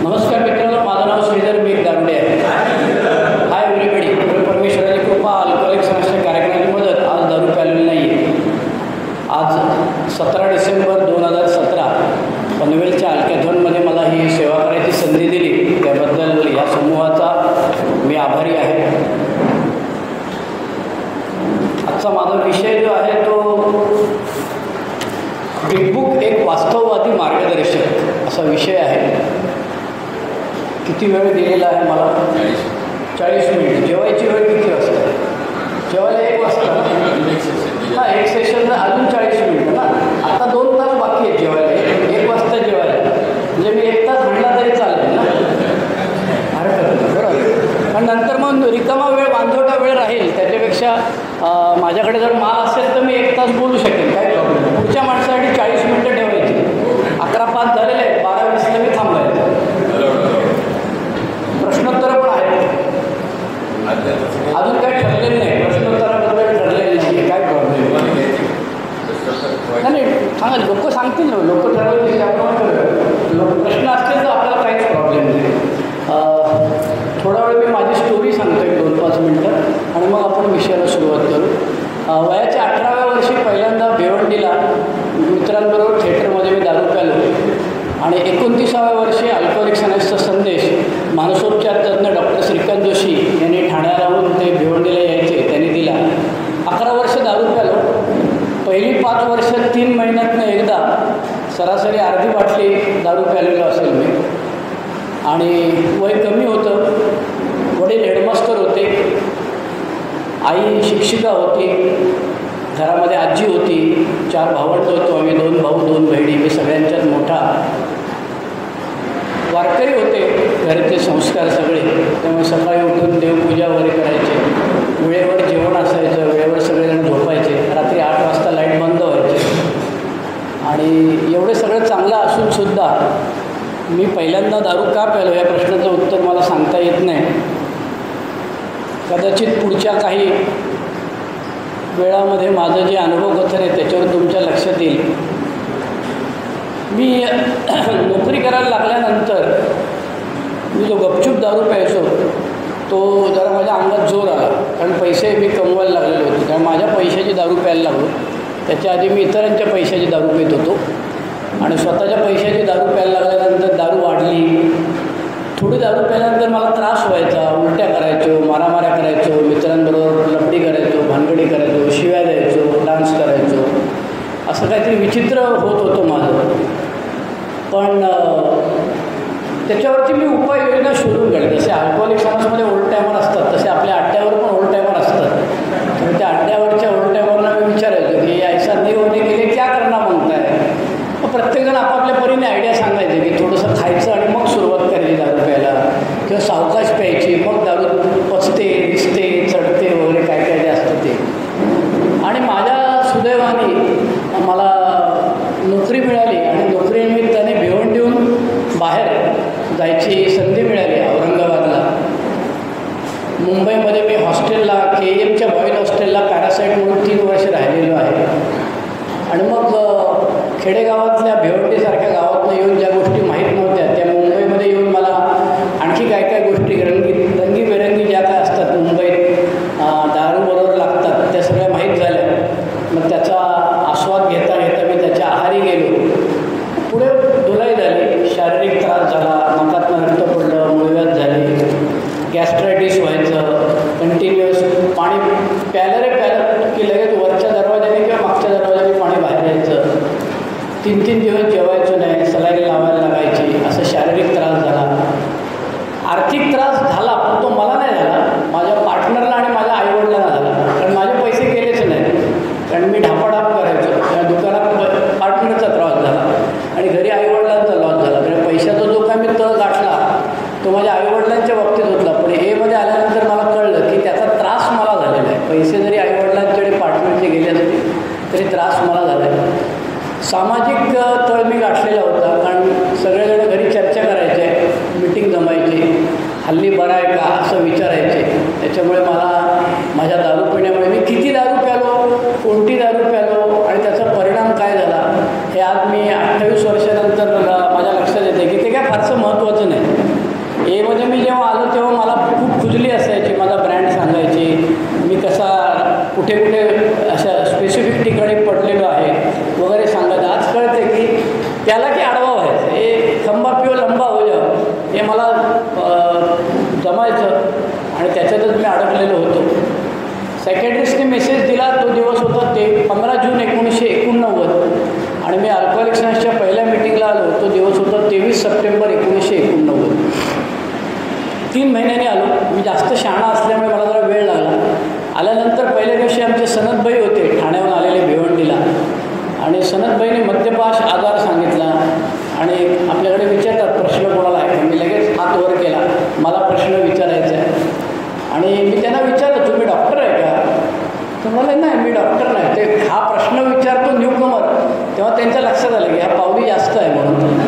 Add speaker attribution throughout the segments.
Speaker 1: नमस्कार मित्रांनो, माझं नाव श्रीधर मेघ दारुडे आहे. Hi everybody. परमेश्वराची कृपा, अल्कोहोलिक समस्या कार्यक्रमाची मदत. आज दारू प्यालेली नाही आहे. आज 17 डिसेंबर 2017 पनवेलच्या अल्कॅथॉनमध्ये मला ही सेवा करायची संधी दिली, त्याबद्दल या समूहाचा मी आभारी आहे. आजचा माझा विषय जो आहे तो बिग बुक एक वास्तववादी मार्गदर्शक असा विषय आहे. किती वेळ दिलेला आहे मला? 40 मिनिट. जेवायची वेळ किती वाजता? जेवायला 1 वाजता. हां, एक सेशन अजून 40 मिनिटं ना. आता 2 तास बाकी आहेत जेवायला. 1 वाजता जेवायला म्हणजे मी 1 तास म्हणला तरी चालेल ना, हरकत नाही. बरोबर. पण नंतर मग रिकामा वेळ, वांझोटा वेळ राहील. त्याच्यापेक्षा माझ्याकडे जर माल असेल तर मी 1 तास बोलू शकेन, काय प्रॉब्लेम. पुढच्या माणसासाठी 40 मिनिटं ठेवायची. 11:05 झालेले आहेत. 12:20ला मी थांबायचं. प्रश्नोत्तरं पण आहेत. अजून काही ठरलेलं नाही. प्रश्नोत्तराबद्दल ठरलेलं नाही, काय प्रॉब्लेम नाही. सांगा, लोक सांगतील ना, लोक ठरवतील त्याप्रमाणे लोक प्रश्न असतील तर आपल्याला काहीच प्रॉब्लेम नाही. थोडा वेळ मी माझी स्टोरी सांगतो, 2-5 मिनटं, आणि मग आपण विषयाला सुरुवात करू. वयाच्या 18व्या वर्षी पहिल्यांदा भिवंडीला मित्रांबरोबर थिएटरमध्ये मी दारू प्यालो आणि 29व्या वर्षी अल्कोहोलिक सनसचा संदेश मानसोपचार तज्ज्ञ डॉक्टर श्रीकांत जोशी यांनी ठाण्यालाहून ते भिवंडीला यायचे, त्यांनी दिला. 11 वर्ष दारू प्यालो. पहिली 5 वर्ष 3 महिन्यातनं एकदा सरासरी अर्धी बाटली दारू प्यालेलो असेल मी. आणि वय कमी होतं. वडील हेडमास्टर होते, आई शिक्षिका होती, घरामध्ये आजी होती, 4 भावंड होतो आम्ही, 2 भाऊ 2 बहिणी. मी सगळ्यांच्यात मोठा. वारकरी होते, घराचे संस्कार सगळे. त्यामुळे सकाळी उठून देवपूजा वगैरे करायचे, वेळेवर जेवण असायचं, वेळेवर सगळेजण झोपायचे, रात्री 8 वाजता लाईट बंद व्हायचे. आणि एवढं सगळं चांगलं असूनसुद्धा मी पहिल्यांदा दारू का प्यालो या प्रश्नाचं उत्तर मला सांगता येत नाही. कदाचित पुढच्या काही वेळामध्ये माझं जे अनुभव कथन आहे त्याच्यावर तुमच्या लक्षात येईल. मी नोकरी करायला लागल्यानंतर मी जो गपचूप दारू प्यायचो तो जरा माझ्या अंगात जोर आला, कारण पैसे मी कमवायला लागलेले होते. कारण माझ्या पैशाची दारू प्यायला लागलो. त्याच्या आधी मी इतरांच्या पैशाची दारू पित होतो आणि स्वतःच्या पैशाची दारू प्यायला लागल्यानंतर दारू वाढली. थोडी दारू प्यायल्यानंतर मला त्रास व्हायचा, उलट्या करायचो, मारामाऱ्या करायचो, मित्रांबरोबर लफडी करायचो, भानगडी करायचो, शिव्या द्यायचो, डान्स करायचो. असं काहीतरी विचित्र होत होतं माझं. पण त्याच्यावरती मी उपाययोजना शोधून काढली. जसे अल्कोहोलिक सनसमध्ये ओल्ड टायमर असतात तसे आपल्या अड्ड्यावर पण ओल्ड टायमर असतात. तर त्या अड्ड्यावरच्या ओल्ड टायमरला मी विचारायचो की ऐसा नाही होने के लिए क्या करना मागता है. मग प्रत्येकजण आपापल्या परीने आयडिया सांगायचे की थोडंसं खायचं आणि मग सुरुवात करायची दारू प्यायला, किंवा सावकाश प्यायची, मग दारू पचते, दिसते, चढते वगैरे काय काय जे असतं ते. आणि माझ्या सुदैवाने मला नोकरी मिळाली आणि नोकरीनिमित्ताने भिवंडीहून बाहेर जायची संधी मिळाली औरंगाबादला. मुंबईमध्ये मी हॉस्टेलला KEMच्या बॉईज हॉस्टेलला पॅरासाईट म्हणून 3 वर्ष राहिलेलो आहे. आणि मग खेडेगावातल्या भिवंडीसारख्या गावातनं येऊन ज्या गोष्टी माहीत नव्हत्या त्या मुंबईमध्ये येऊन मला आणखी काय काय गोष्टी रंगीबेरंगी ज्या काय असतात मुंबईत दारूबरोबर लागतात त्या सगळ्या माहीत झाल्या. मग त्याचा आस्वाद घेता घेता मी त्याच्या आहारी गेलो. पुढे धुलाई झाली, शारीरिक त्रास झाला, नाकातनं रक्त पडलं, मुळव्याध झाली, गॅस्ट्रायटिस व्हायचं, कंटिन्युअस पाणी प्यायलं की लगेच वरच्या दरवाजाने किंवा मागच्या दरवाजाने पाणी बाहेर यायचं. 3-3 दिवस जेवायचं नाही, सलाईन लावायला लागायची. असं शारीरिक त्रास झाला. आर्थिक त्रास झाला पण तो मला नाही झाला, माझ्या पार्टनरला आणि माझ्या आईवडिलांना झाला. कारण माझे पैसे गेलेच नाही, कारण मी ढापाढाप करायचो. त्या दुकानात पार्टनरचा त्रास झाला आणि घरी आईवडिलांचा लॉस झाला. कारण पैशाचा जो काय मी तळ गाठला तो माझ्या आईवडिलांच्या बाबतीत होता. पण मध्ये आल्यानंतर मला कळलं की त्याचा त्रास मला झालेला आहे. पैसे जरी आईवडिलांकडे पार्टनरचे गेले असते तरी त्रास मला झाला आहे. सामाजिक तळ मी गाठलेला होता, कारण सगळेजण घरी चर्चा करायचे, मीटिंग जमायची, हल्ली बरा आहे का असं विचारायचे. त्याच्यामुळे मला माझ्या दारू पिण्यामुळे मी किती दारू प्यालो, कोणती दारू प्यालो आणि त्याचा परिणाम काय झाला हे आज मी 28 वर्षानंतर माझ्या लक्षात येते की ते काय फारसं महत्त्वाचं नाही. खंबा पिओ लंबा हो जाओ हे मला जमायचं आणि त्याच्यातच मी अडकलेलो होतो. सेक्रेटरीजने मेसेज दिला, तो दिवस होता ते 15 जून 1989 आणि मी अल्कोहोलिक सायन्सच्या पहिल्या मिटिंगला आलो. तो दिवस होता 23 सप्टेंबर 1989. 3 महिन्यांनी आलो. मी जास्त शहाणा असल्यामुळे मला जरा वेळ लागला. आल्यानंतर पहिल्या दिवशी आमचे सनतभाई होते ठाण्याहून आलेले भिवंडीला, आणि सनतभाईने मद्यपाश आजार सांगितला आणि आपल्याकडे विचारतात प्रश्न कोणाला आहे. मी लगेच हात वर केला, मला प्रश्न विचारायचा आहे. आणि मी त्यांना विचारलं, तुम्ही डॉक्टर आहे का? तर मला नाही, मी डॉक्टर नाही. ते हा प्रश्न विचारतो न्यूकमर, तेव्हा त्यांच्या लक्षात आलं की हा पावली जास्त आहे म्हणून.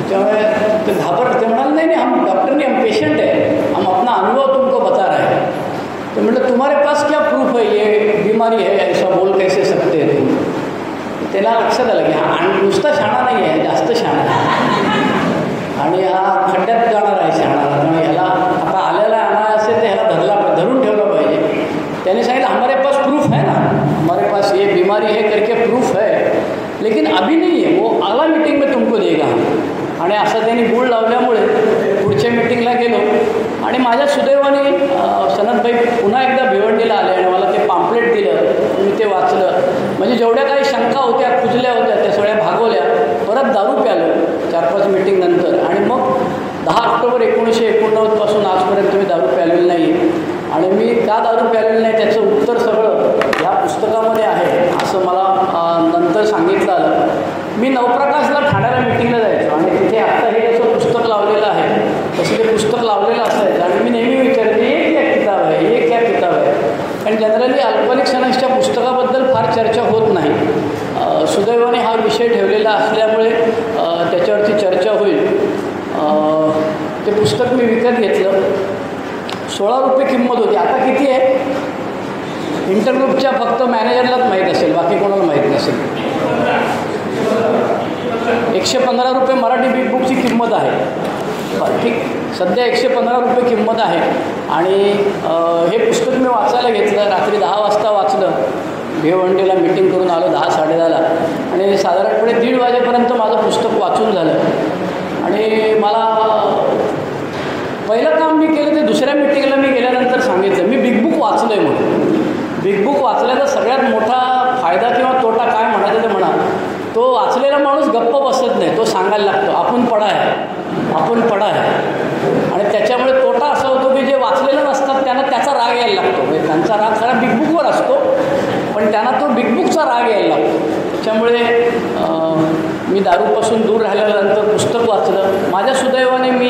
Speaker 1: त्यामुळे ते घाबरले. ते म्हणाले नाही हम डॉक्टर नहीं, हम पेशेंट है, हम अपना अनुभव तुमको बता रहे हैं. तो म्हटलं तुम्हारे पास क्या प्रूफ है ये बीमारी है, ऐसा बोल कैसे सकते हैं तुम. त्याला लक्षात आलं की हा नुसता शाणा नाही आहे, जास्त शाणा आहे आणि हा खड्ड्यात जाणार आहे शहाणाला. त्यामुळे ह्याला आता आलेला आणा असेल तर ह्याला धरून ठेवलं पाहिजे. त्याने सांगितलं हमारे पास प्रूफ है ना, हमारे पास ये बीमारी है करके प्रूफ है, लेकिन अभी नहीं है, वो अगला मीटिंग में तुमको देगा. आणि असं त्यांनी गुळ लावल्यामुळे पुढच्या मीटिंगला गेलो आणि माझ्या सुदैवाने सनतभाई पुन्हा एकदा भिवंडीला आले आणि मला ते पॅम्पलेट दिलं. मी ते वाचलं. म्हणजे जेवढ्या काही शंका होत्या, कुजल्या होत्या, त्या सगळ्या भागवल्या. परत दारू प्यालो 4-5 मीटिंग नंतर आणि मग 10 ऑक्टोबर 1989 पासून आजपर्यंत मी दारू प्यालेली नाही. आणि मी का दारू प्यालेली नाही त्याचं उत्तर सगळं ह्या पुस्तकामध्ये आहे असं मला नंतर सांगितलं आलं. मी नवप्रकाशला ठाण्याला मिटिंगला जायचो आणि तिथे आत्ता हे असं पुस्तक लावलेलं आहे तसं ते पुस्तक लावलेलं असायचं आणि मी नेहमी विचारते ये क्या किताब आहे, ये क्या किताब आहे. आणि जनरली अल्कोहोलिक सायन्सच्या पुस्तकाबद्दल फार चर्चा होत नाही. सुदैवाने हा विषय ठेवलेला असल्यामुळे त्याच्यावरती चर्चा होईल. ते पुस्तक मी विकत घेतलं. 16 रुपये किंमत होती. आता किती आहे? इंटरग्रुपच्या फक्त मॅनेजरलाच माहीत असेल, बाकी कोणाला माहीत नसेल. 115 रुपये मराठी बिग बुकची किंमत आहे. ठीक, सध्या 115 रुपये किंमत आहे. आणि हे पुस्तक मी वाचायला घेतलं. रात्री 10 वाजता वाचलं. भिवंडीला मिटिंग करून आलो 10-10:30ला आणि साधारणपणे 1:30 वाजेपर्यंत माझं पुस्तक वाचून झालं. आणि मला पहिलं काम मी केलं ते दुसऱ्या मिटिंगला मी गेल्यानंतर सांगितलं मी बिग बुक वाचलं आहे म्हणून. बिग बुक वाचल्याचा सगळ्यात मोठा फायदा किंवा तोटा काय म्हणायचं ते म्हणा. तो वाचलेला माणूस गप्प बसत नाही, तो सांगायला लागतो आपण पढा आहे, आपण पढा आहे. आणि त्याच्यामुळे तोटा असा होतो की जे वाचलेलं नसतात त्यांना त्याचा राग यायला लागतो. म्हणजे त्यांचा राग सगळा बिग बुकवर असतो पण त्यांना तो बिग बुकचा राग यायला लागतो. त्याच्यामुळे मी दारूपासून दूर राहिल्यानंतर पुस्तक वाचलं. माझ्या सुदैवाने मी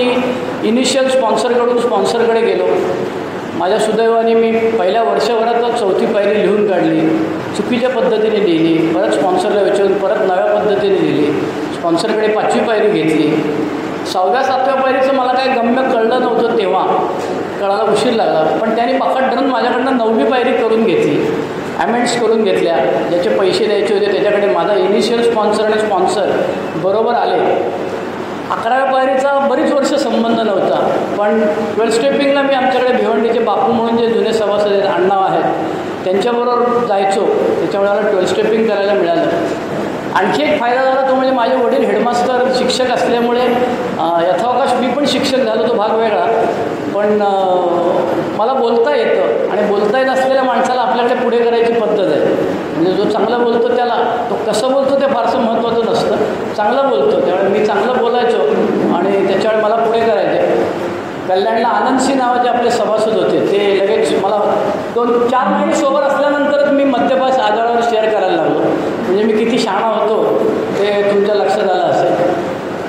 Speaker 1: इनिशियल स्पॉन्सरकडे गेलो. माझ्या सुदैवाने मी पहिल्या वर्षभरातच 4थी पायरी लिहून काढली. चुकीच्या पद्धतीने लिहिली. परत स्पॉन्सरला विचारून परत नव्या पद्धतीने लिहिली. स्पॉन्सरकडे 5वी पायरी घेतली. 6व्या-7व्या पायरीचं मला काय गम्य कळलं नव्हतं तेव्हा, कळायला उशीर लागला. पण त्याने पकडून माझ्याकडनं 9वी पायरी करून घेतली. ॲमेंड्स करून घेतल्या. ज्याचे पैसे द्यायचे होते त्याच्याकडे माझा इनिशियल स्पॉन्सर आणि स्पॉन्सर बरोबर आले. 11व्या पायरीचा बरीच वर्ष संबंध नव्हता. पण 12 स्टेपिंगला मी आमच्याकडे भिवंडीचे बापू म्हणून जे जुने सभासद आहेत, अण्णा आहेत, त्यांच्याबरोबर जायचो. त्याच्यामुळे मला 12 स्टेपिंग करायला मिळालं. आणखी एक फायदा झाला तो म्हणजे माझे वडील हेडमास्टर शिक्षक असल्यामुळे यथावकाश मी पण शिक्षक झालो, तो भाग वेगळा. पण मला बोलता येतं आणि बोलता येत असलेल्या माणसाला आपल्याकडे पुढे करायची पद्धत आहे. म्हणजे जो चांगला बोलतो त्याला तो कसं बोलतो ते फारसं महत्त्वाचं नसतं, चांगलं बोलतो. त्यामुळे मी चांगलं बोलायचो आणि त्याच्यामुळे मला पुढे करायचे. कल्याणला आनंदसिंह नावाचे आपले सभासद होते. ते लगेच मला 2-4 महिने सोबत असल्यानंतरच मी मद्यपास आजारावर शेअर करायला लागलो. म्हणजे मी किती शहाणा होतो ते तुमच्या लक्षात आलं असेल.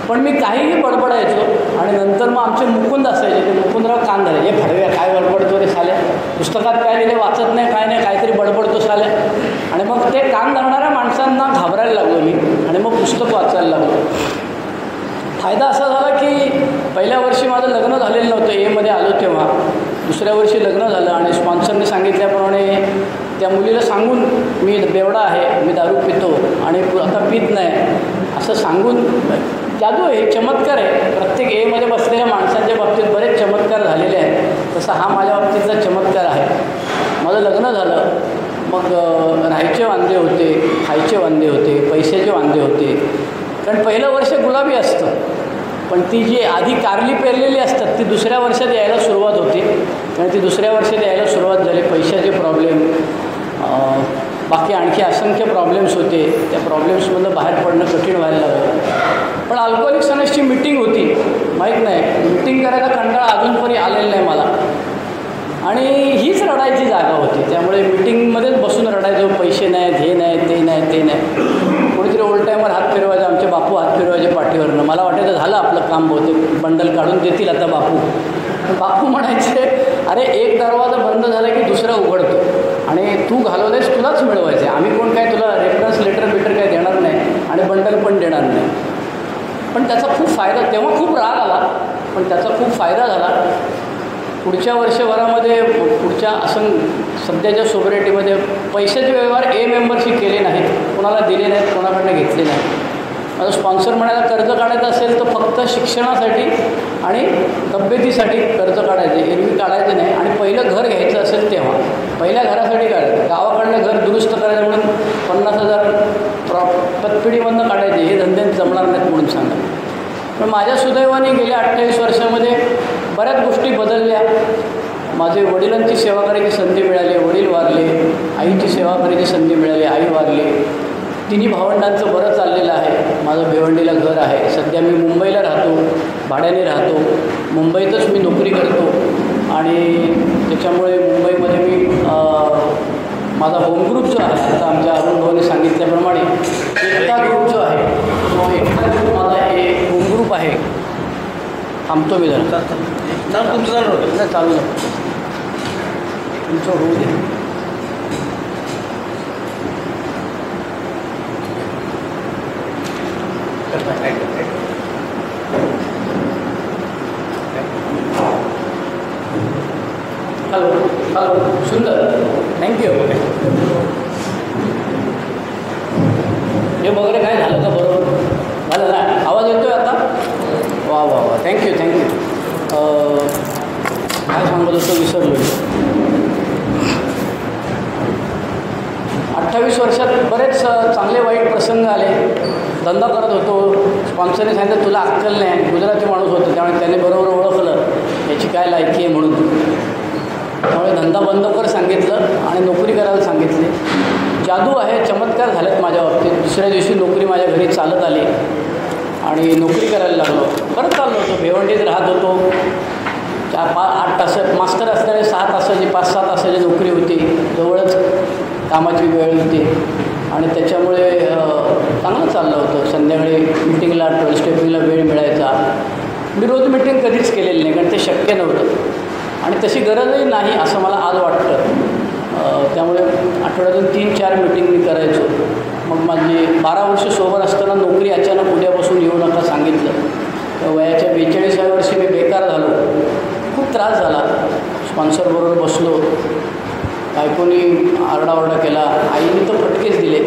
Speaker 1: पण मी काहीही बडबडायचो आणि नंतर मग आमचे मुकुंद असायचे. ते मुकुंदराव कान झाले, हे फडव्या काय बडबडतो रे साल्या, पुस्तकात काय लिहिले वाचत नाही काय नाही, काहीतरी बडबडतो साल्या. आणि मग ते कान धरणाऱ्या माणसांना घाबरायला लागलो मी आणि मग पुस्तक वाचायला लागलो. फायदा असा झाला की पहिल्या वर्षी माझं लग्न झालेलं नव्हतं. एमध्ये आलो तेव्हा. दुसऱ्या वर्षी लग्न झालं आणि स्पॉन्सरने सांगितल्याप्रमाणे त्या मुलीला सांगून मी बेवडा आहे, मी दारू पितो आणि आता पित नाही असं सांगून, जादू आहे, चमत्कार आहे. प्रत्येक एमध्ये बसलेल्या माणसांच्या बाबतीत बरेच चमत्कार झालेले आहेत. तसा हा माझ्या बाबतीतला चमत्कार आहे. माझं लग्न झालं. मग राहायचे वांदे होते, खायचे वांदे होते, पैशाचे वांदे होते. कारण पहिलं वर्ष गुलाबी असतं, पण ती जी आधी कारली पेरलेली असतात ती दुसऱ्या वर्षात यायला सुरुवात होते. आणि ती दुसऱ्या वर्षात यायला सुरुवात झाली. पैशाचे प्रॉब्लेम, बाकी आणखी असंख्य प्रॉब्लेम्स होते. त्या प्रॉब्लेम्समधनं बाहेर पडणं कठीण व्हायला लागलं. पण अल्कोहोलिक्स अनोनिमसची मीटिंग होती, माहीत नाही, मीटिंग करायचा कंटाळा अजूनपर्यंत आलेला नाही मला. आणि हीच रडायची जागा होती, त्यामुळे मीटिंगमध्येच बसून रडायचो. पैसे नाहीत, हे नाही, ते नाही, ते नाही. कोणीतरी ओल्ड टायमर हात फिरवायचा, आमचे बापू हात फिरवायचे पाठीवरनं. मला वाटायचं झालं आपलं काम, बहुतेक बंडल काढून देतील आता बापू. बापू म्हणायचे, अरे एक दरवाजा बंद झाला की दुसरा उघडतो आणि तू घालवलेस तुलाच मिळवायचे, आम्ही कोण काय तुला रेफरन्स लेटर काय देणार नाही आणि बंडल पण देणार नाही. पण त्याचा खूप फायदा, तेव्हा खूप राग आला, पण त्याचा खूप फायदा झाला. पुढच्या वर्षभरामध्ये, पुढच्या सध्याच्या सोसायटीमध्ये पैशाचे व्यवहार मेंबरशी केले नाहीत, कोणाला दिले नाहीत, कोणाकडनं घेतले नाहीत. माझं स्पॉन्सर म्हणायला, कर्ज काढायचं असेल तर फक्त शिक्षणासाठी आणि तब्येतीसाठी कर्ज काढायचे, एरवी काढायचे नाही. आणि पहिलं घर घ्यायचं असेल तेव्हा पहिल्या घरासाठी काढायचं. गावाकडनं घर दुरुस्त करायचं म्हणून 50,000 पतपिढीमधनं काढायचे, हे धंदे जमणार नाहीत म्हणून सांगा. पण माझ्या सुदैवाने गेल्या 28 वर्षामध्ये बऱ्याच गोष्टी बदलल्या. माझे वडिलांची सेवा करायची संधी मिळाली, वडील वारले. आईची सेवा करायची संधी मिळाली, आई वारली. तिन्ही भावंडांचं बरं चाललेलं आहे. माझं भिवंडीला घर आहे. सध्या मी मुंबईला राहतो, भाड्याने राहतो. मुंबईतच मी नोकरी करतो आणि त्याच्यामुळे मुंबईमध्ये मी माझा होम ग्रुप जो आहे, आता आमच्या अरुण भाऊने सांगितल्याप्रमाणे एकता ग्रुप जो आहे, तो एकता ग्रुप माझा एक होम ग्रुप आहे. थांबतो मी जरा, तुमचं चालू होतं नाही, चालू नका, तुमचं होऊ दे. हॅलो हॅलो, सुंदर, थँक्यू. हे वगैरे काय झालं का? बरोबर झालं ना? आवाज येतो आहे आता? वा वा वा, थँक्यू थँक्यू. काय सांगत होतो विसरलो. 28 वर्षात बरेच चांगले वाईट प्रसंग आले. धंदा करत होतो, स्पॉन्सरने सांगितलं तुला अक्कल नाही. गुजराती माणूस होतं, त्यामुळे त्याने बरोबर ओळखलं याची काय लायकी आहे म्हणून. त्यामुळे धंदा बंद कर सांगितलं आणि नोकरी करायला सांगितली. जादू आहे, चमत्कार झालेत माझ्या बाबतीत. दुसऱ्या दिवशी नोकरी माझ्या घरी चालत आली आणि नोकरी करायला लागलो. परत चाललो होतो, भिवंडीत राहत होतो. 4-8 तास मास्टर असल्याने 6 तासाची 5-6 तासाची नोकरी होती. जवळच कामाची वेळ होती आणि त्याच्यामुळे चांगलं चाललं होतं. संध्याकाळी मिटिंगला 12 स्टेपिंगला वेळ मिळायचा. मी रोज मिटिंग कधीच केलेली नाही, कारण ते शक्य नव्हतं आणि तशी गरजही नाही असं मला आज वाटतं. त्यामुळे आठवड्यातून 3-4 मिटिंग मी करायचो. मग माझी 12 वर्ष सोबत असताना नोकरी अचानक उद्यापासून येऊ नका सांगितलं. तर वयाच्या 42व्या वर्षी मी बेकार झालो. खूप त्रास झाला. स्पॉन्सरबरोबर बसलो, बायकोनी आरडाओरडा केला, आईने तर फटकेच दिले.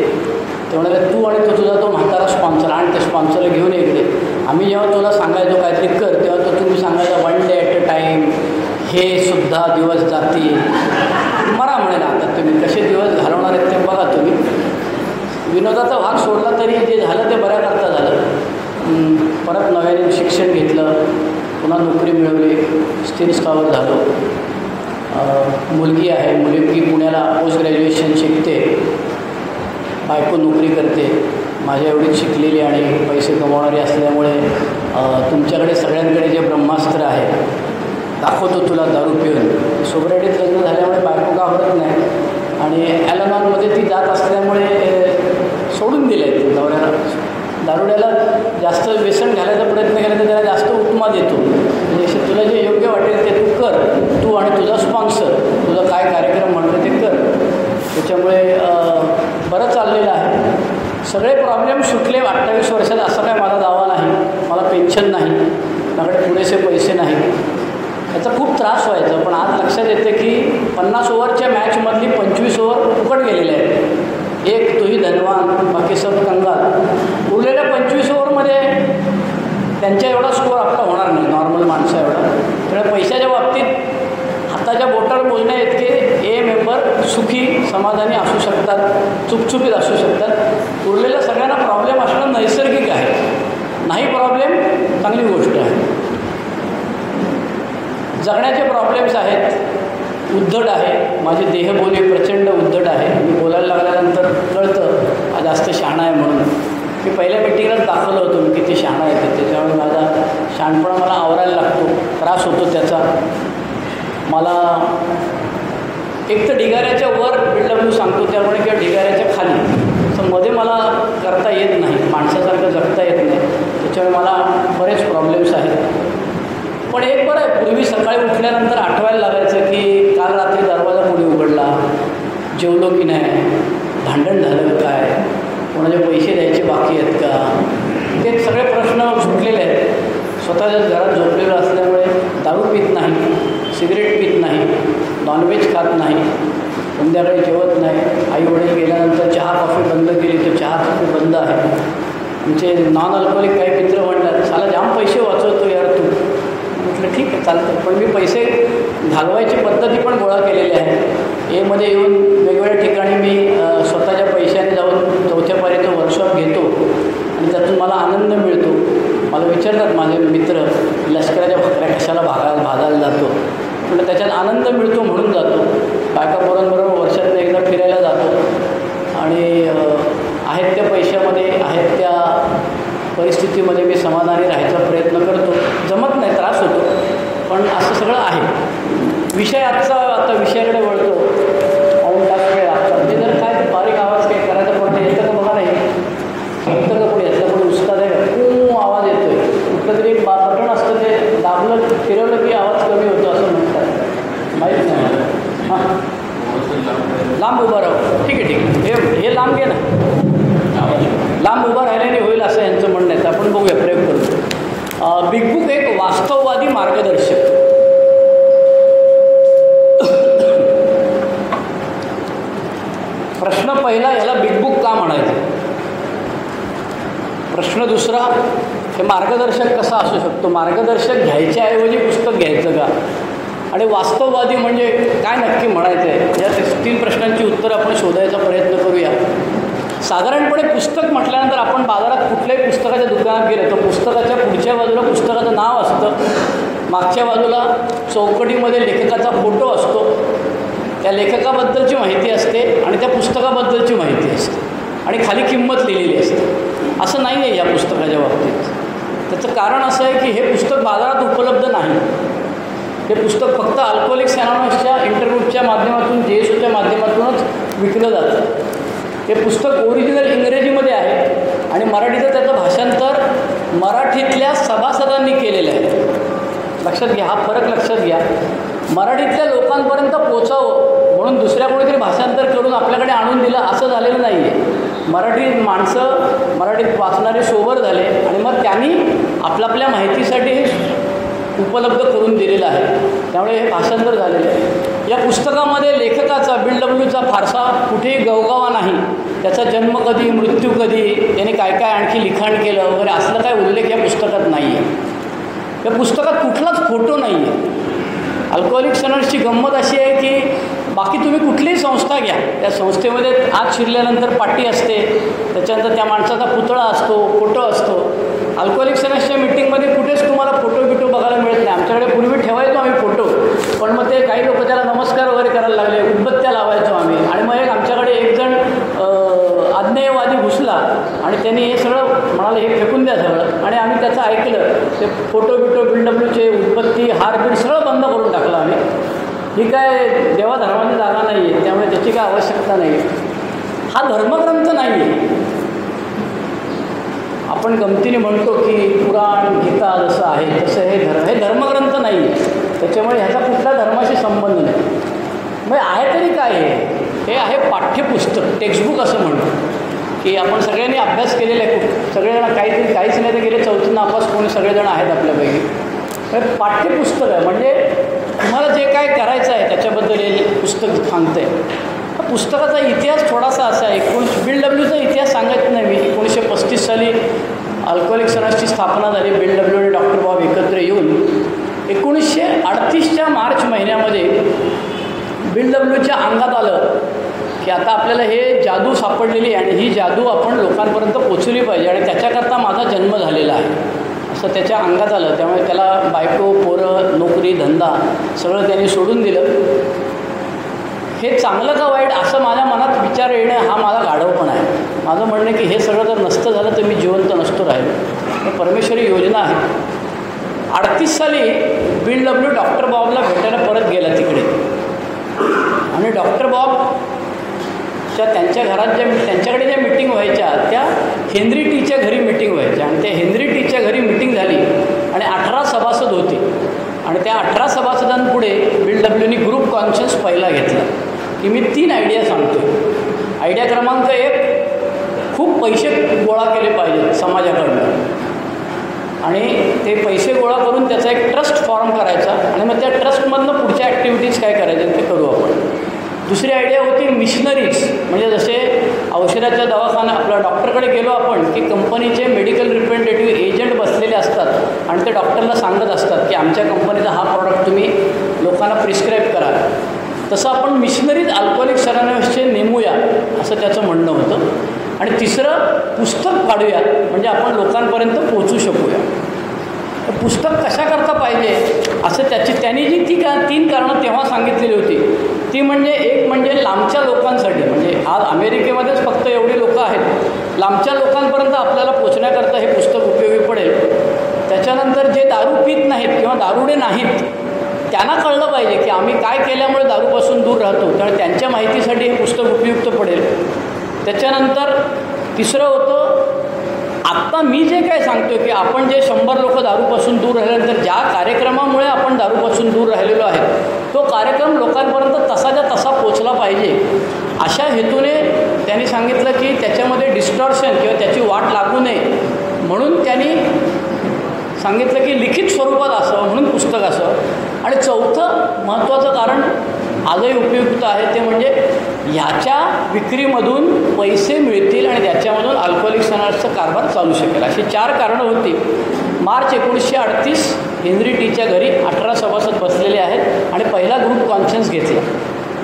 Speaker 1: ते म्हणाले तू आणि तो तुझा तो म्हातारा स्पॉन्सर आणि त्या स्पॉन्सरला घेऊन ये इकडे. आम्ही जेव्हा तुला सांगायचो काहीतरी कर, तेव्हा तर तुम्ही सांगायचा 1 डे ॲट अ टाईम, हे सुद्धा दिवस जातील. मरा म्हणे आता तुम्ही कसे दिवस घालवणार आहेत ते बघा तुम्ही. विनोदाचा भाग सोडला तरी जे झालं ते बऱ्याकरता झालं. परत नव्याने शिक्षण घेतलं, पुन्हा नोकरी मिळवली, स्थिर स्थावर झालो. मुलगी आहे, मुलगी पुण्याला पोस्ट ग्रॅज्युएशन शिकते, बायको नोकरी करते. माझ्या एवढीच शिकलेली आणि पैसे कमावणारी असल्यामुळे तुमच्याकडे सगळ्यांकडे जे ब्रह्मास्त्र आहे, दाखवतो तुला दारू पिऊन. सोबरायटीत लग्न झाल्यामुळे बायको घाबरत नाही आणि ॲलॉनॉनमध्ये ती जात असल्यामुळे सोडून दिलं आहे ते नवऱ्याला. दारुड्याला जास्त व्यसन घालायचा प्रयत्न केला तर त्याला जास्त उपमा देतो. म्हणजे तुला जे योग्य वाटेल ते तू कर, तू आणि तुझा स्पॉन्सर, तुझा काय कार्यक्रम म्हणतो ते कर. त्याच्यामुळे बरं चाललेलं आहे. सगळे प्रॉब्लेम सुटले 28 वर्षात असं काय माझा दावा नाही. मला पेन्शन नाही, माझ्याकडे पुरेसे पैसे नाही, याचा खूप त्रास व्हायचा. पण आज लक्षात येते की 50 ओव्हरच्या मॅचमधली 25 ओव्हर फुकट गेलेले आहेत. एक तोही धनवान, बाकी सब कंगाल. उरलेल्या 25 ओव्हरमध्ये त्यांच्या एवढा स्कोअर आपला होणार नाही, नॉर्मल माणसा एवढा. त्यामुळे पैशाच्या बाबतीत हाताच्या बोटावर बोलण्या इतके ए मेंबर सुखी समाधानी असू शकतात, चुपचुपीत असू शकतात. उरलेल्या सगळ्यांना प्रॉब्लेम असणं नैसर्गिक आहे. नाही प्रॉब्लेम चांगली गोष्ट आहे. जगण्याचे प्रॉब्लेम्स आहेत, उद्धट आहे. माझी देहबोली प्रचंड उद्धट आहे. मी बोलायला लागल्यानंतर कळतं हा जास्त शहाणा आहे म्हणून. मी पहिल्या मिटिंगलाच दाखवलं होतं मी किती शहाणा आहे. त्याच्यामुळे माझा शहाणपणा मला आवरायला लागतो, त्रास होतो त्याचा. मला एक तर ढिगाऱ्याच्या वर बिल्डब्ल्यू सांगतो त्यामुळे किंवा ढिगाऱ्याच्या खाली तर मध्ये मला करता येत नाही, माणसासारखं जगता येत नाही. त्याच्यामुळे मला बरेच प्रॉब्लेम्स आहेत. पण एक बरं आहे, पूर्वी सकाळी उठल्यानंतर आठवायला लागायचं की काल रात्री दरवाजा कोणी उघडला, जेवलो की नाही, भांडण झालं काय, कोणाचे पैसे द्यायचे बाकी आहेत का, ते सगळे प्रश्न सुटलेले आहेत. स्वतःच्याच घरात झोपलेलं असल्यामुळे दारू पित नाही, सिगरेट पित नाही, नॉनव्हेज खात नाही, संध्याकाळी जेवत नाही. आई वडील गेल्यानंतर चहा कॉफी बंद केली तर चहा कॉफी बंद आहे. आमचे नॉन अल्कोहोलिक काही मित्र म्हणतात साला जाम पैसे वाचवतो यार तू. म्हटलं ठीक आहे चालतं, पण मी पैसे घालवायची पद्धती पण गोळा केलेली आहे. एमध्ये येऊन वेगवेगळ्या ठिकाणी मी स्वतःच्या पैशाने जाऊन चौथ्यापर्यंत वर्कशॉप घेतो आणि त्यातून मला आनंद मिळतो. मला विचारतात माझे मित्र लष्कराच्या भाकऱ्या कशाला भाजायला जातो, पण त्याच्यात आनंद मिळतो म्हणून जातो. बायकापोरांबरोबर वर्षातून एकदा फिरायला जातो आणि आहेत त्या पैशामध्ये आहेत त्या परिस्थितीमध्ये मी समाधानी राहायचा प्रयत्न करतो. जमत नाही, त्रास होतो, पण असं सगळं आहे. विषय आजचा आता विषयाकडे वळतो. पाऊण तास वेळ लागतात ते जर काय बारीक आवाज काही करायचा पण येतं का बघा नाही, येतं का कोणी यातलं कोणी उस्ताद आहे का, खूप आवाज येतो आहे. कुठलं तरी एक बटन असतं ते दाबलं फिरवलं की आवाज कमी होतो असं म्हणतात, माहीत नाही मला. हां लांब उभं राहू, ठीक आहे ठीक आहे, हे लांब घे ना, लांब उभं राहिल्याने होईल असं यांचं म्हणणं आहे. तर आपण बघूया, प्रयोग करू. बिग बुक एक वास्तववादी मार्गदर्शक. प्रश्न पहिला, याला बिग बुक का म्हणायचं. प्रश्न दुसरा, हे मार्गदर्शक कसा असू शकतो. मार्गदर्शक घ्यायच्याऐवजी पुस्तक घ्यायचं का, आणि वास्तववादी म्हणजे काय नक्की म्हणायचं आहे. या 3 प्रश्नांची उत्तरं आपण शोधायचा प्रयत्न करूया. साधारणपणे पुस्तक म्हटल्यानंतर आपण बाजारात कुठल्याही पुस्तकाच्या दुकानात गेलं तर पुस्तकाच्या पुढच्या बाजूला पुस्तकाचं नाव असतं, मागच्या बाजूला चौकटीमध्ये लेखकाचा फोटो असतो, त्या लेखकाबद्दलची माहिती असते आणि त्या पुस्तकाबद्दलची माहिती असते आणि खाली किंमत लिहिलेली असते. असं नाही आहे या पुस्तकाच्या बाबतीत. त्याचं कारण असं आहे की हे पुस्तक बाजारात उपलब्ध नाही. हे पुस्तक फक्त अल्कोहोलिक्स अनॉनिमसच्या इंटरग्रुपच्या माध्यमातून JSOच्या माध्यमातूनच विकलं जातं. हे पुस्तक ओरिजिनल इंग्रजीमध्ये आहे आणि मराठीचं त्याचं भाषांतर मराठीतल्या सभासदांनी केलेलं आहे. लक्षात घ्या, हा फरक लक्षात घ्या. मराठीतल्या लोकांपर्यंत पोचावं म्हणून दुसऱ्या कोणीतरी भाषांतर करून आपल्याकडे आणून दिलं असं झालेलं नाही आहे. मराठी माणसं मराठीत वाचणारे सोबर झाले आणि मग त्यांनी आपल्या माहितीसाठी हे उपलब्ध करून दिलेलं आहे. त्यामुळे हे भाषांतर झालेलं आहे. या पुस्तकामध्ये लेखकाचा BWचा फारसा कुठेही गवगवा नाही. त्याचा जन्म कधी, मृत्यू कधी, त्याने काय काय आणखी लिखाण केलं वगैरे असलं काय उल्लेख या पुस्तकात नाही आहे. या पुस्तकात कुठलाच फोटो नाही आहे. अल्कोहोलिक्स अनॉनिमसची गंमत अशी आहे की बाकी तुम्ही कुठलीही संस्था घ्या, त्या संस्थेमध्ये आत शिरल्यानंतर पाटी असते, त्याच्यानंतर त्या माणसाचा पुतळा असतो, फोटो असतो. अल्कोहोलिक्स अनॉनिमसच्या मिटिंगमध्ये कुठेच तुम्हाला फोटो बिटो बघायला मिळत नाही. आमच्याकडे पूर्वी ठेवायचो आम्ही फोटो, पण मग ते काही लोक त्याला नमस्कार वगैरे करायला लागले, उदबत्त्या लावायचो आम्ही. आणि मग एक आमच्याकडे एक जण अज्ञेयवादी घुसला आणि त्यांनी हे सगळं म्हणाले हे फेकून द्या सगळं, आणि आम्ही त्याचं ऐकलं. ते फोटो बिटो BWचे उदबत्ती हारबीर सगळं बंद करून टाकलं आम्ही. ही काय देवाधर्माची जागा नाही आहे, त्यामुळे त्याची काय आवश्यकता नाही आहे. हा धर्मग्रंथ नाही आहे. आपण गमतीने म्हणतो की पुराण गीता जसं आहे तसं हे धर्मग्रंथ नाही आहे. त्याच्यामुळे ह्याचा कुठल्या धर्माशी संबंध नाही. मग आहे तरी काय हे आहे पाठ्यपुस्तक, टेक्स्टबुक असं म्हणतो की आपण सगळ्यांनी अभ्यास केलेला आहे. सगळेजण काहीच नाही तर गेले 4थी नापास कोणी सगळेजण आहेत आपल्यापैकी. पाठ्यपुस्तक आहे म्हणजे तुम्हाला जे काय करायचं आहे त्याच्याबद्दल हे पुस्तक सांगतं आहे. पुस्तकाचा इतिहास थोडासा असा आहे. BWचा इतिहास सांगायचं नाही मी. 1935 साली अल्कोहोलिक्स अनॉनिमसची स्थापना झाली. BW आणि डॉक्टर बाब एकत्र येऊन 1938च्या मार्च महिन्यामध्ये बिल डब्ल्यूच्या अंगात आलं की आता आपल्याला हे जादू सापडलेली आहे आणि ही जादू आपण लोकांपर्यंत पोचवली पाहिजे आणि त्याच्याकरता माझा जन्म झालेला आहे असं त्याच्या अंगात आलं. त्यामुळे त्याला बायको, पोरं, नोकरी, धंदा सगळं त्यांनी सोडून दिलं. हे चांगलं का वाईट असं माझ्या मनात विचार येणं हा माझा गाढवपणा आहे. माझं म्हणणं की हे सगळं जर नसतं झालं तर मी जिवंत नसतो राहिलो. परमेश्वरी योजना आहे. 38 साली बिल डब्ल्यू डॉक्टर बॉबला भेटायला परत गेला तिकडे आणि डॉक्टर बॉबच्या त्यांच्या घरात त्यांच्याकडे ज्या मिटिंग व्हायच्या त्या हेनरी टीच्या घरी मिटिंग व्हायच्या आणि त्या हेनरी टीच्या घरी मिटिंग झाली आणि 18 सभासद होते आणि त्या 18 सभासदांपुढे बिल डब्ल्यूनी ग्रुप कॉन्शियस पहिला घेतला की मी 3 आयडिया सांगतो. आयडिया क्रमांक 1, खूप पैसे गोळा केले पाहिजेत समाजाकडनं आणि ते पैसे गोळा करून त्याचा एक ट्रस्ट फॉर्म करायचा आणि मग त्या ट्रस्टमधनं पुढच्या ॲक्टिव्हिटीज काय करायच्या ते करू आपण. दुसरी आयडिया होती मिशनरीज, म्हणजे जसे औषधाच्या दवाखाना आपल्या डॉक्टरकडे गेलो आपण की कंपनीचे मेडिकल रिप्रेझेंटेटिव्ह एजंट बसलेले असतात आणि ते डॉक्टरला सांगत असतात की आमच्या कंपनीचा हा प्रॉडक्ट तुम्ही लोकांना प्रिस्क्राईब करा. तसं आपण मिशनरीज अल्कोहोलिक्स अनोनिमसचे नेमूया असं त्याचं म्हणणं होतं. आणि तिसरं, पुस्तक काढूया म्हणजे आपण लोकांपर्यंत पोचू शकूया. पुस्तक कशाकरता पाहिजे असं त्यांनी जी 3 कारणं तेव्हा सांगितलेली होती ती म्हणजे एक म्हणजे लांबच्या लोकांसाठी, म्हणजे आज अमेरिकेमध्येच फक्त एवढी लोकं आहेत, लांबच्या लोकांपर्यंत आपल्याला पोचण्याकरता हे पुस्तक उपयोगी पडेल. त्याच्यानंतर जे दारू पीत नाहीत किंवा दारुडे नाहीत त्यांना कळलं पाहिजे की आम्ही काय केल्यामुळे दारूपासून दूर राहतो, त्यामुळे त्यांच्या माहितीसाठी हे पुस्तक उपयुक्त पडेल. त्याच्यानंतर तिसरं होतं, आत्ता मी जे काय सांगतो की आपण जे 100 लोक दारूपासून दूर राहिल्यानंतर ज्या कार्यक्रमामुळे आपण दारूपासून दूर राहिलेलो आहे तो कार्यक्रम लोकांपर्यंत तसाच्या तसा पोचला पाहिजे. अशा हेतूने त्यांनी सांगितलं की त्याच्यामध्ये डिस्टॉर्शन किंवा त्याची वाट लागू नये म्हणून त्यांनी सांगितलं की लिखित स्वरूपात असावं म्हणून पुस्तक असावं. आणि चौथं महत्त्वाचं कारण आजही उपयुक्त आहे ते म्हणजे ह्याच्या विक्रीमधून पैसे मिळतील आणि त्याच्यामधून अल्कोहोलिक्स अनोनिमसचा कारभार चालू शकेल. अशी 4 कारणं होती. मार्च 1938 हेनरी टीच्या घरी 18 सभासद बसलेले आहेत आणि पहिला ग्रुप कॉन्शियन्स घेतला.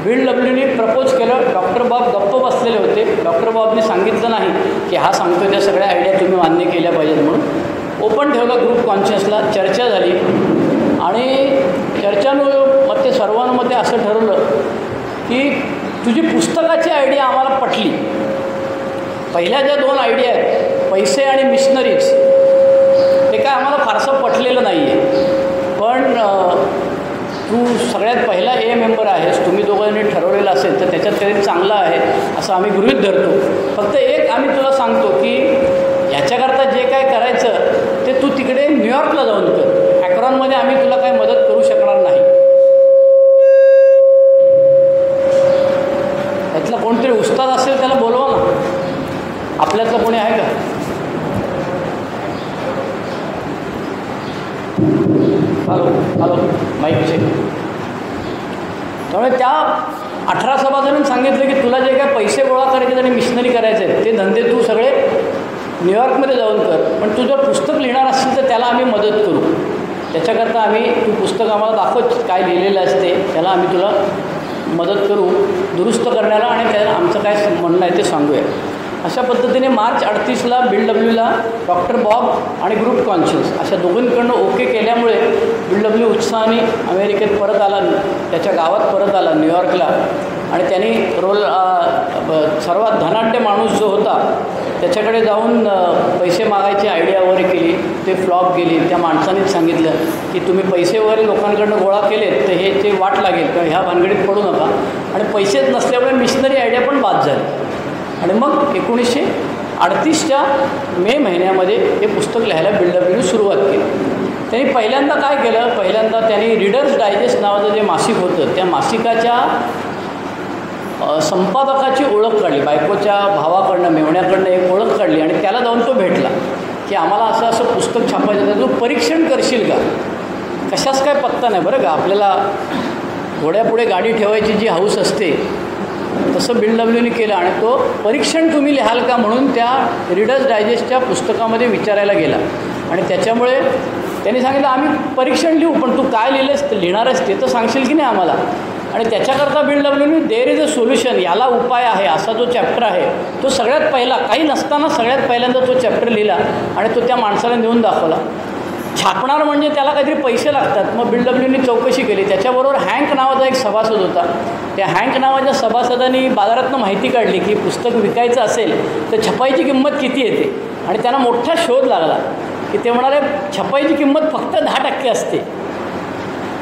Speaker 1: बिल डब्ल्यूनी प्रपोज केलं. डॉक्टर बॉब गप्प बसलेले होते. डॉक्टर बॉबनी सांगितलं नाही की हा सांगतो त्या सगळ्या आयडिया तुम्ही मान्य केल्या पाहिजेत म्हणून. ओपन ठेवलं ग्रुप कॉन्शियन्सला. चर्चा झाली आणि चर्चांमध्ये ते सर्वांमध्ये असं ठरवलं की तुझी पुस्तकाची आयडिया आम्हाला पटली. पहिल्या ज्या 2 आयडिया आहेत पैसे आणि मिशनरीज ते काय आम्हाला फारसं पटलेलं नाही आहे, पण तू सगळ्यात पहिला मेंबर आहेस, तुम्ही दोघांनी ठरवलेलं असेल तर त्याच्यात काही चांगलं आहे असं आम्ही गृहीत धरतो. फक्त एक आम्ही तुला सांगतो की ह्याच्याकरता जे काय करायचं ते तू तिकडे न्यूयॉर्कला जाऊन कर. ॲक्रॉनमध्ये आम्ही तुला काही मदत करू शकणार नाही. त्यातला कोणतरी उस्ताद असेल त्याला बोलवा ना. आपल्यातलं कोणी आहे का? Hello mike check. त्यामुळे त्या 18 सभासदांनी सांगितलं की तुला जे काय पैसे गोळा करायचे आणि मिशनरी करायचे ते धंदे तू सगळे न्यूयॉर्कमध्ये जाऊन कर, पण तू जर पुस्तक लिहिणार असेल तर त्याला आम्ही मदत करू. त्याच्याकरता आम्ही तू पुस्तक आम्हाला दाखव काय लिहिलेलं असते, त्याला आम्ही तुला मदत करू दुरुस्त करण्याला आणि त्याला आमचं काय म्हणणं आहे ते सांगूया. अशा पद्धतीने मार्च 38ला बिल डब्ल्यूला डॉक्टर बॉब आणि ग्रुप कॉन्शियस अशा दोघांकडनं ओके केल्यामुळे बिल डब्ल्यू उत्साहाने अमेरिकेत परत आला, त्याच्या गावात परत आला न्यूयॉर्कला. आणि त्यांनी सर्वात धनाढ्य माणूस जो होता त्याच्याकडे जाऊन पैसे मागायची आयडिया वगैरे केली. ते फ्लॉप गेली. त्या माणसानेच सांगितलं की तुम्ही पैसे वगैरे लोकांकडनं गोळा केलेत तर हे ते वाट लागेल किंवा ह्या भानगडीत पडू नका. आणि पैसेच नसल्यामुळे मिशनरी आयडिया पण बाद झाली. आणि मग 1938च्या मे महिन्यामध्ये हे पुस्तक लिहायला बिल डब्ल्यूने सुरुवात केली. त्यांनी पहिल्यांदा काय केलं, पहिल्यांदा त्यांनी रीडर्स डायजेस्ट नावाचं जे मासिक होतं त्या मासिकाच्या संपादकाची ओळख काढली. बायकोच्या भावाकडनं मेवण्याकडनं एक ओळख काढली आणि त्याला जाऊन तो भेटला की आम्हाला असं असं पुस्तक छापायचं आहे, तू परीक्षण करशील का? कशाच काय पत्ता नाही बरं का. आपल्याला घोड्यापुढे गाडी ठेवायची जी हौस असते तसं बिल डब्ल्यूने केलं आणि तो परीक्षण तुम्ही लिहाल का म्हणून त्या रीडर्स डायजेस्टच्या पुस्तकामध्ये विचारायला गेला. आणि त्याच्यामुळे त्यांनी सांगितलं आम्ही परीक्षण लिहू, पण तू काय लिहिलंस लिहिणार आहेस ते तर सांगशील की नाही आम्हाला. आणि त्याच्याकरता BLWनी देर इज अ सोल्युशन, याला उपाय आहे असा जो चॅप्टर आहे तो सगळ्यात पहिला, काही नसताना सगळ्यात पहिल्यांदा तो चॅप्टर लिहिला आणि तो त्या माणसाला नेऊन दाखवला. छापणार म्हणजे त्याला काहीतरी पैसे लागतात. मग BLWनी चौकशी केली. त्याच्याबरोबर हँक नावाचा एक सभासद होता. त्या हँक नावाच्या सभासदांनी बाजारातनं माहिती काढली की पुस्तक विकायचं असेल तर छपाईची किंमत किती येते. आणि त्यांना मोठा शोध लागला की ते म्हणाले छपाईची किंमत फक्त 10% असते.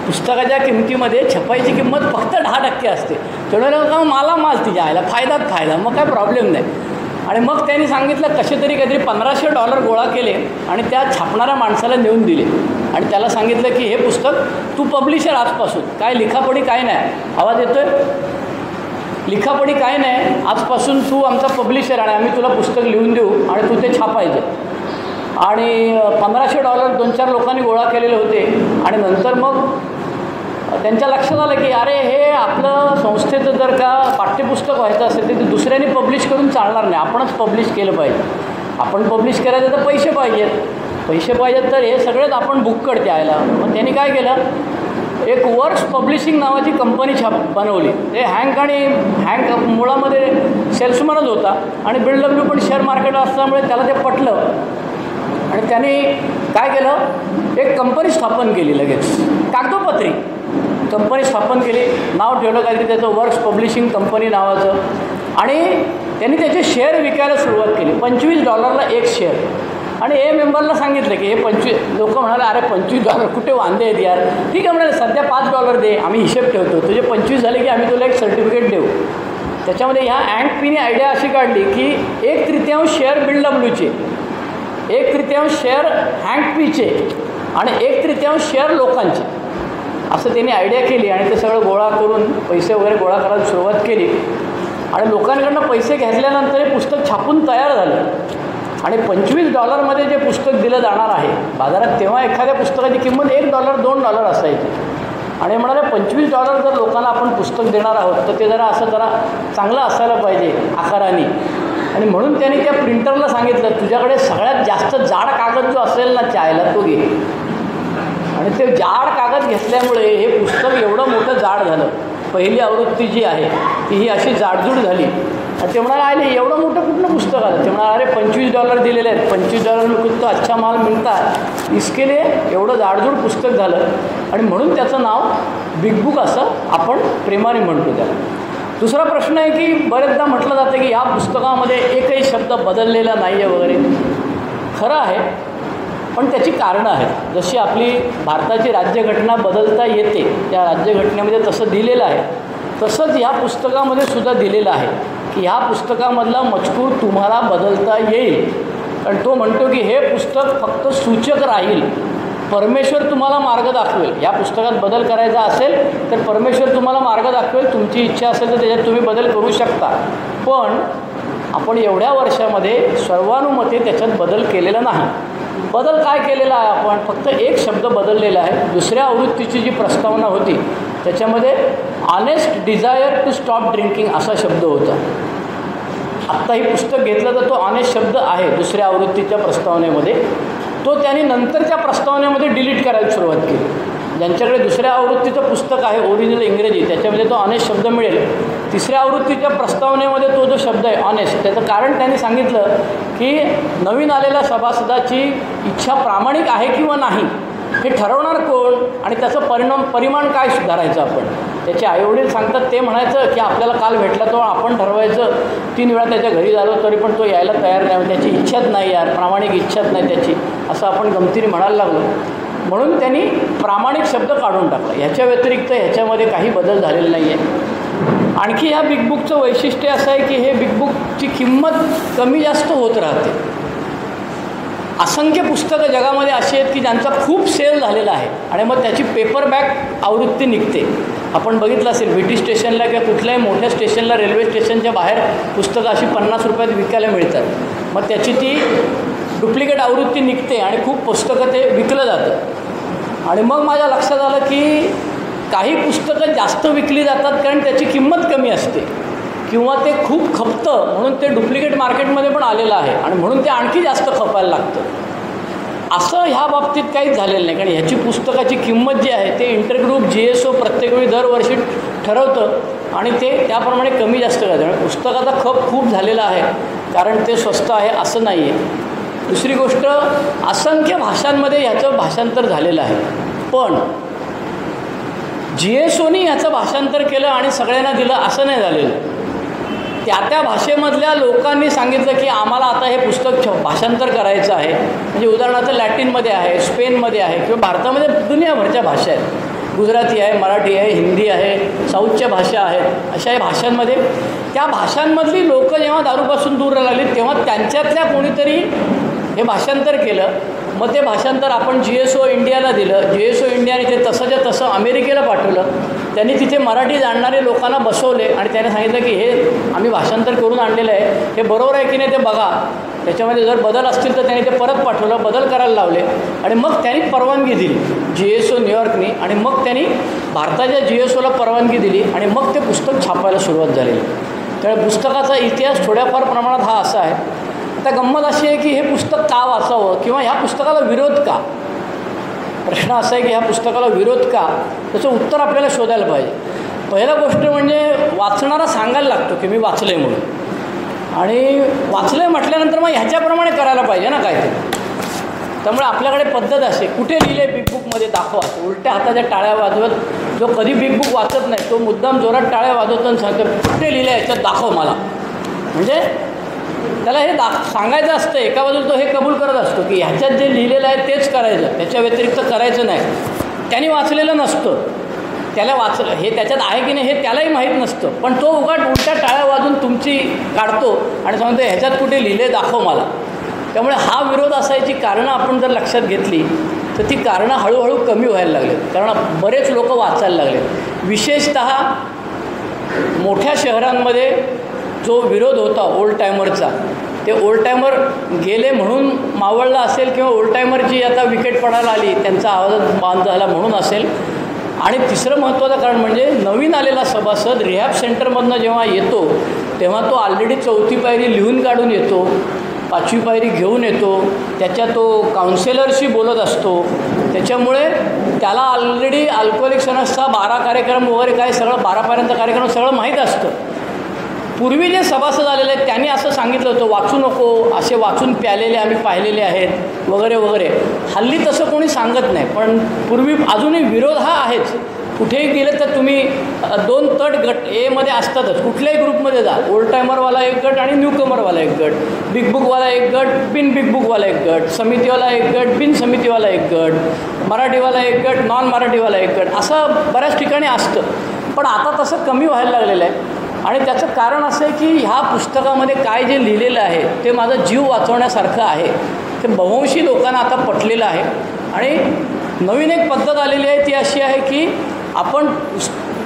Speaker 1: पुस्तकाच्या किमतीमध्ये छपाईची किंमत फक्त 10% असते. तेवढं का मला माल तिच्या आयला फायदाच फायदा, मग काय प्रॉब्लेम नाही. आणि मग त्यांनी सांगितलं कसे तरी काहीतरी $1500 गोळा केले आणि त्या छापणाऱ्या माणसाला नेऊन दिले आणि त्याला सांगितलं की हे पुस्तक तू पब्लिशर आजपासून, काय लिखापडी काय नाही, आवाज येतोय, लिखापडी काय नाही, आजपासून तू आमचा पब्लिशर आणि आम्ही तुला पुस्तक लिहून देऊ आणि तू ते छापायचं. आणि $1500 2-4 लोकांनी गोळा केलेले होते. आणि नंतर मग त्यांच्या लक्षात आलं की अरे हे आपलं संस्थेचं जर का पाठ्यपुस्तक व्हायचं असेल तर ते दुसऱ्याने पब्लिश करून चालणार नाही, आपणच पब्लिश केलं पाहिजे. आपण पब्लिश करायचं तर पैसे पाहिजेत तर हे सगळेच आपण बुककडे द्यायला. मग त्यांनी काय केलं, एक वर्क्स पब्लिशिंग नावाची कंपनी बनवली. ते हँक मुळामध्ये सेल्समनच होता आणि BLW पण शेअर मार्केट असल्यामुळे त्याला ते पटलं आणि त्याने काय केलं, एक कंपनी स्थापन केली. लगेच कागदोपत्री कंपनी स्थापन केली, नाव ठेवलं काहीतरी त्याचं वर्क्स पब्लिशिंग कंपनी नावाचं. आणि त्यांनी त्याचे शेअर विकायला सुरुवात केली. $25 एक शेअर. आणि मेंबरला सांगितलं की हे 25, लोक म्हणाले अरे $25 कुठे वांदे आहेत यार. ठीक आहे म्हणाले सध्या $5 दे, आम्ही हिशेब ठेवतो, तुझे 25 झाले की आम्ही तुला एक सर्टिफिकेट देऊ. त्याच्यामध्ये ह्या हँक आयडिया अशी काढली की 1/3 शेअर BLWचे, 1/3 शेअर हँक पीचे आणि 1/3 शेअर लोकांचे, असं त्यांनी आयडिया केली. आणि ते सगळं गोळा करून पैसे वगैरे गोळा करायला सुरुवात केली. आणि लोकांकडनं पैसे घेतल्यानंतर हे पुस्तक छापून तयार झालं. आणि $25 जे पुस्तक दिलं जाणार आहे बाजारात, तेव्हा एखाद्या पुस्तकाची किंमत $1 $2 असायची. आणि म्हणाले $25 जर लोकांना आपण पुस्तक देणार आहोत तर ते जरा चांगलं असायला पाहिजे आकाराने. आणि म्हणून त्यांनी त्या प्रिंटरला सांगितलं तुझ्याकडे सगळ्यात जास्त जाड कागद जो असेल ना चायला तो घे. आणि ते जाड कागद घेतल्यामुळे हे पुस्तक एवढं मोठं जाड झालं. पहिली आवृत्ती जी आहे ती ही अशी जाडजूड झाली. आणि ते म्हणाले आले एवढं मोठं कुठलं पुस्तक आलं. ते म्हणाले अरे $25 दिलेले आहेत, $25 में कुछ तो अच्छा माल मिळता है, इसके लिए एवढं जाडजूड पुस्तक झालं. आणि म्हणून त्याचं नाव बिग बुक असं आपण प्रेमाने म्हणतो त्याला. दुसरा प्रश्न आहे की बरेचदा म्हटलं जातं की या पुस्तकामध्ये एकही शब्द बदललेला नाही आहे वगैरे. खरं आहे, पण त्याची कारणं आहेत. जशी आपली भारताची राज्यघटना बदलता येते, त्या राज्यघटनेमध्ये तसं दिलेलं आहे, तसंच ह्या पुस्तकामध्ये सुद्धा दिलेलं आहे की ह्या पुस्तकामधला मजकूर तुम्हाला बदलता येईल. आणि तो म्हणतो की हे पुस्तक फक्त सूचक राहील, परमेश्वर तुम्हाला मार्ग दाखवेल. या पुस्तकात बदल करायचा असेल तर परमेश्वर तुम्हाला मार्ग दाखवेल, तुमची इच्छा असेल तर त्याच्यात तुम्ही बदल करू शकता. पण आपण एवढ्या वर्षामध्ये सर्वानुमते त्याच्यात बदल केलेला नाही. बदल काय केलेला आहे आपण, फक्त एक शब्द बदललेला आहे. दुसऱ्या आवृत्तीची जी प्रस्तावना होती त्याच्यामध्ये honest desire to stop drinking असा शब्द होता. आत्ता ही पुस्तक घेतलं तर तो ऑनेस्ट शब्द आहे दुसऱ्या आवृत्तीच्या प्रस्तावनेमध्ये. तो त्यांनी नंतरच्या प्रस्तावनेमध्ये डिलीट करायला सुरुवात केली. ज्यांच्याकडे दुसऱ्या आवृत्तीचं पुस्तक आहे ओरिजिनल इंग्रजी त्याच्यामध्ये तो ऑनेस्ट शब्द मिळेल. तिसऱ्या आवृत्तीच्या प्रस्तावनेमध्ये तो जो शब्द आहे ऑनेस्ट, त्याचं कारण त्यांनी सांगितलं की नवीन आलेल्या सभासदाची इच्छा प्रामाणिक आहे किंवा नाही हे ठरवणार कोण आणि त्याचं परिमाण काय सुधारायचं आपण. त्याचे आईवडील सांगतात ते म्हणायचं की आपल्याला काल भेटला तो आपण ठरवायचं. 3 वेळा त्याच्या घरी झालो तरी पण तो यायला तयार नाही, त्याची इच्छाच नाही यार, प्रामाणिक इच्छाच नाही त्याची, असं आपण गमतीने म्हणायला लागलो. म्हणून त्यांनी प्रामाणिक शब्द काढून टाकला. ह्याच्या व्यतिरिक्त ह्याच्यामध्ये काही बदल झालेला नाही आहे. आणखी ह्या बिग बुकचं वैशिष्ट्य असं आहे की हे बिग बुकची किंमत कमी जास्त होत राहते. असंख्य पुस्तकं जगामध्ये अशी आहेत की ज्यांचा खूप सेल झालेला आहे आणि मग त्याची पेपरबॅक आवृत्ती निघते. आपण बघितलं असेल व्हीटी स्टेशनला किंवा कुठल्याही मोठ्या स्टेशनला, रेल्वे स्टेशनच्या बाहेर पुस्तकं अशी ₹50 विकायला मिळतात. मग त्याची ती डुप्लिकेट आवृत्ती निघते आणि खूप पुस्तकं ते विकलं जातं. आणि मग माझ्या लक्षात आलं की काही पुस्तकं जास्त विकली जातात कारण त्याची किंमत कमी असते किंवा ते खूप खपतं म्हणून ते डुप्लिकेट मार्केटमध्ये पण आलेलं आहे आणि म्हणून ते आणखी जास्त खपायला लागतं. असं ह्या बाबतीत काहीच झालेलं नाही, कारण ह्याची पुस्तकाची किंमत जी आहे ते इंटरग्रुप GSO प्रत्येक वेळी दरवर्षी ठरवतं आणि ते त्याप्रमाणे कमी जास्त करतं. पुस्तकाचा खप खूप झालेला आहे, कारण ते स्वस्त आहे असं नाही आहे. दुसरी गोष्ट, असंख्य भाषांमध्ये ह्याचं भाषांतर झालेलं आहे, पण GSOनी ह्याचं भाषांतर केलं आणि सगळ्यांना दिलं असं नाही झालेलं. त्या भाषेमधल्या लोकांनी सांगितलं की आम्हाला आता हे पुस्तक भाषांतर करायचं आहे. म्हणजे उदाहरणार्थ लॅटिनमध्ये आहे, स्पेनमध्ये आहे, किंवा भारतामध्ये दुनियाभरच्या भाषा आहेत. गुजराती आहे, मराठी आहे, हिंदी आहे, साऊथच्या भाषा आहेत. अशा भाषांमध्ये त्या भाषांमधली लोकं जेव्हा दारूपासून दूर लागली तेव्हा त्यांच्यातल्या कोणीतरी हे भाषांतर केलं. मग ते भाषांतर आपण GSO इंडियाला दिलं. GSO इंडियाने ते तसंच्या तसं अमेरिकेला पाठवलं. त्यांनी तिथे मराठी जाणणारे लोकांना बसवले आणि त्याने सांगितलं की हे आम्ही भाषांतर करून आणलेलं आहे, हे बरोबर आहे की नाही ते बघा, त्याच्यामध्ये जर बदल असतील तर त्यांनी ते परत पाठवलं, बदल करायला लावले आणि मग त्यांनी परवानगी दिली GSO न्यूयॉर्कनी. आणि मग त्यांनी भारताच्या GSOला परवानगी दिली आणि मग ते पुस्तक छापायला सुरुवात झालेली. त्यामुळे पुस्तकाचा इतिहास थोड्याफार प्रमाणात हा असा आहे. आता गंमत अशी आहे की हे पुस्तक का वाचावं किंवा ह्या पुस्तकाला विरोध का, प्रश्न असा आहे की ह्या पुस्तकाला विरोध का, त्याचं उत्तर आपल्याला शोधायला पाहिजे. पहिला गोष्ट म्हणजे वाचणारा सांगायला लागतो की मी वाचलं आहे म्हणून, आणि वाचलं आहे म्हटल्यानंतर मग ह्याच्याप्रमाणे करायला पाहिजे ना काय ते. त्यामुळे आपल्याकडे पद्धत असे, कुठे लिहिले बिग बुकमध्ये दाखवा. उलट्या हाताच्या टाळ्या वाजवत जो कधी बिग बुक वाचत नाही तो मुद्दाम जोरात टाळ्या वाजवतो आणि सांगतो कुठे लिहिलं याच्यात दाखव मला. म्हणजे त्याला हे सांगायचं असतं. एका बाजूला तो हे कबूल करत असतो की ह्याच्यात जे लिहिलेलं आहे तेच करायचं, त्याच्या व्यतिरिक्त करायचं नाही. त्याने वाचलेलं नसतं, त्याला वाचलं हे त्याच्यात आहे की नाही हे त्यालाही माहीत नसतं, पण तो उलट्या टाळ्या वाजून तुमची काढतो आणि सांगतो ह्याच्यात कुठे लिहिले दाखव मला. त्यामुळे हा विरोध असायची कारणं आपण जर लक्षात घेतली तर ती कारणं हळूहळू कमी व्हायला लागलेत, कारण बरेच लोक वाचायला लागले. विशेषतः मोठ्या शहरांमध्ये जो विरोध होता ओल्ड टायमरचा, ते ओल्ड टायमर गेले म्हणून मावळला असेल किंवा ओल्ड टायमरची आता विकेट पडायला आली त्यांचा आवाज बांध झाला म्हणून असेल. आणि तिसरं महत्त्वाचं कारण म्हणजे नवीन आलेला सभासद रिहॅब सेंटरमधनं जेव्हा येतो तेव्हा तो ऑलरेडी 4थी पायरी लिहून काढून येतो, 5वी पायरी घेऊन येतो, त्याच्या तो काउन्सिलरशी बोलत असतो. त्याच्यामुळे त्याला ऑलरेडी अल्कोहोलिक्सचा 12 कार्यक्रम वगैरे काय सगळं 12पर्यंत कार्यक्रम सगळं माहीत असतं. पूर्वी जे सभासद आलेले आहेत त्यांनी असं सांगितलं होतं वाचू नको, असे वाचून प्यालेले आम्ही पाहिलेले आहेत वगैरे वगैरे. हल्ली तसं कोणी सांगत नाही, पण पूर्वी अजूनही विरोध हा आहेच. कुठेही गेलं तर तुम्ही 2 तट गट एमध्ये असतातच, कुठल्याही ग्रुपमध्ये जा. ओल्ड टायमरवाला एक गट आणि न्यूकमरवाला एक गट, बिग बुकवाला एक गट, बिन बिग बुकवाला एक गट, समितीवाला एक गट, बिन समितीवाला एक गट, मराठीवाला एक गट, नॉन मराठीवाला एक गट, असं बऱ्याच ठिकाणी असतं. पण आता तसं कमी व्हायला लागलेलं आहे. आणि त्याचं कारण असं आहे की ह्या पुस्तकामध्ये काय जे लिहिलेलं आहे ते माझा जीव वाचवण्यासारखं आहे. ते बहुंशी लोकांना आता पटलेलं आहे. आणि नवीन एक पद्धत आलेली आहे ती अशी आहे की आपण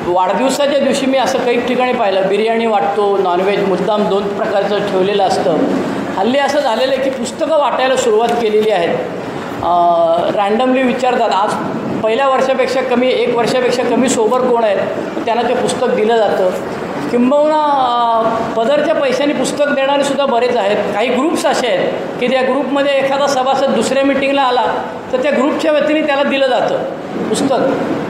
Speaker 1: वाढदिवसाच्या दिवशी मी असं काही ठिकाणी पाहिलं बिर्याणी वाटतो, नॉनव्हेज मुद्दाम 2 प्रकारचं ठेवलेलं असतं. हल्ली असं झालेलं आहे की पुस्तकं वाटायला सुरुवात केलेली आहेत. रँडमली विचारतात आज पहिल्या वर्षापेक्षा कमी 1 वर्षापेक्षा कमी सोबर कोण आहेत त्यांना ते पुस्तक दिलं जातं. किंबहुना पदरच्या पैशांनी पुस्तक देणारेसुद्धा बरेच आहेत. काही ग्रुप्स असे आहेत की त्या ग्रुपमध्ये एखादा सभासद दुसऱ्या मिटिंगला आला तर त्या ग्रुपच्या वतीने त्याला दिलं जातं पुस्तक.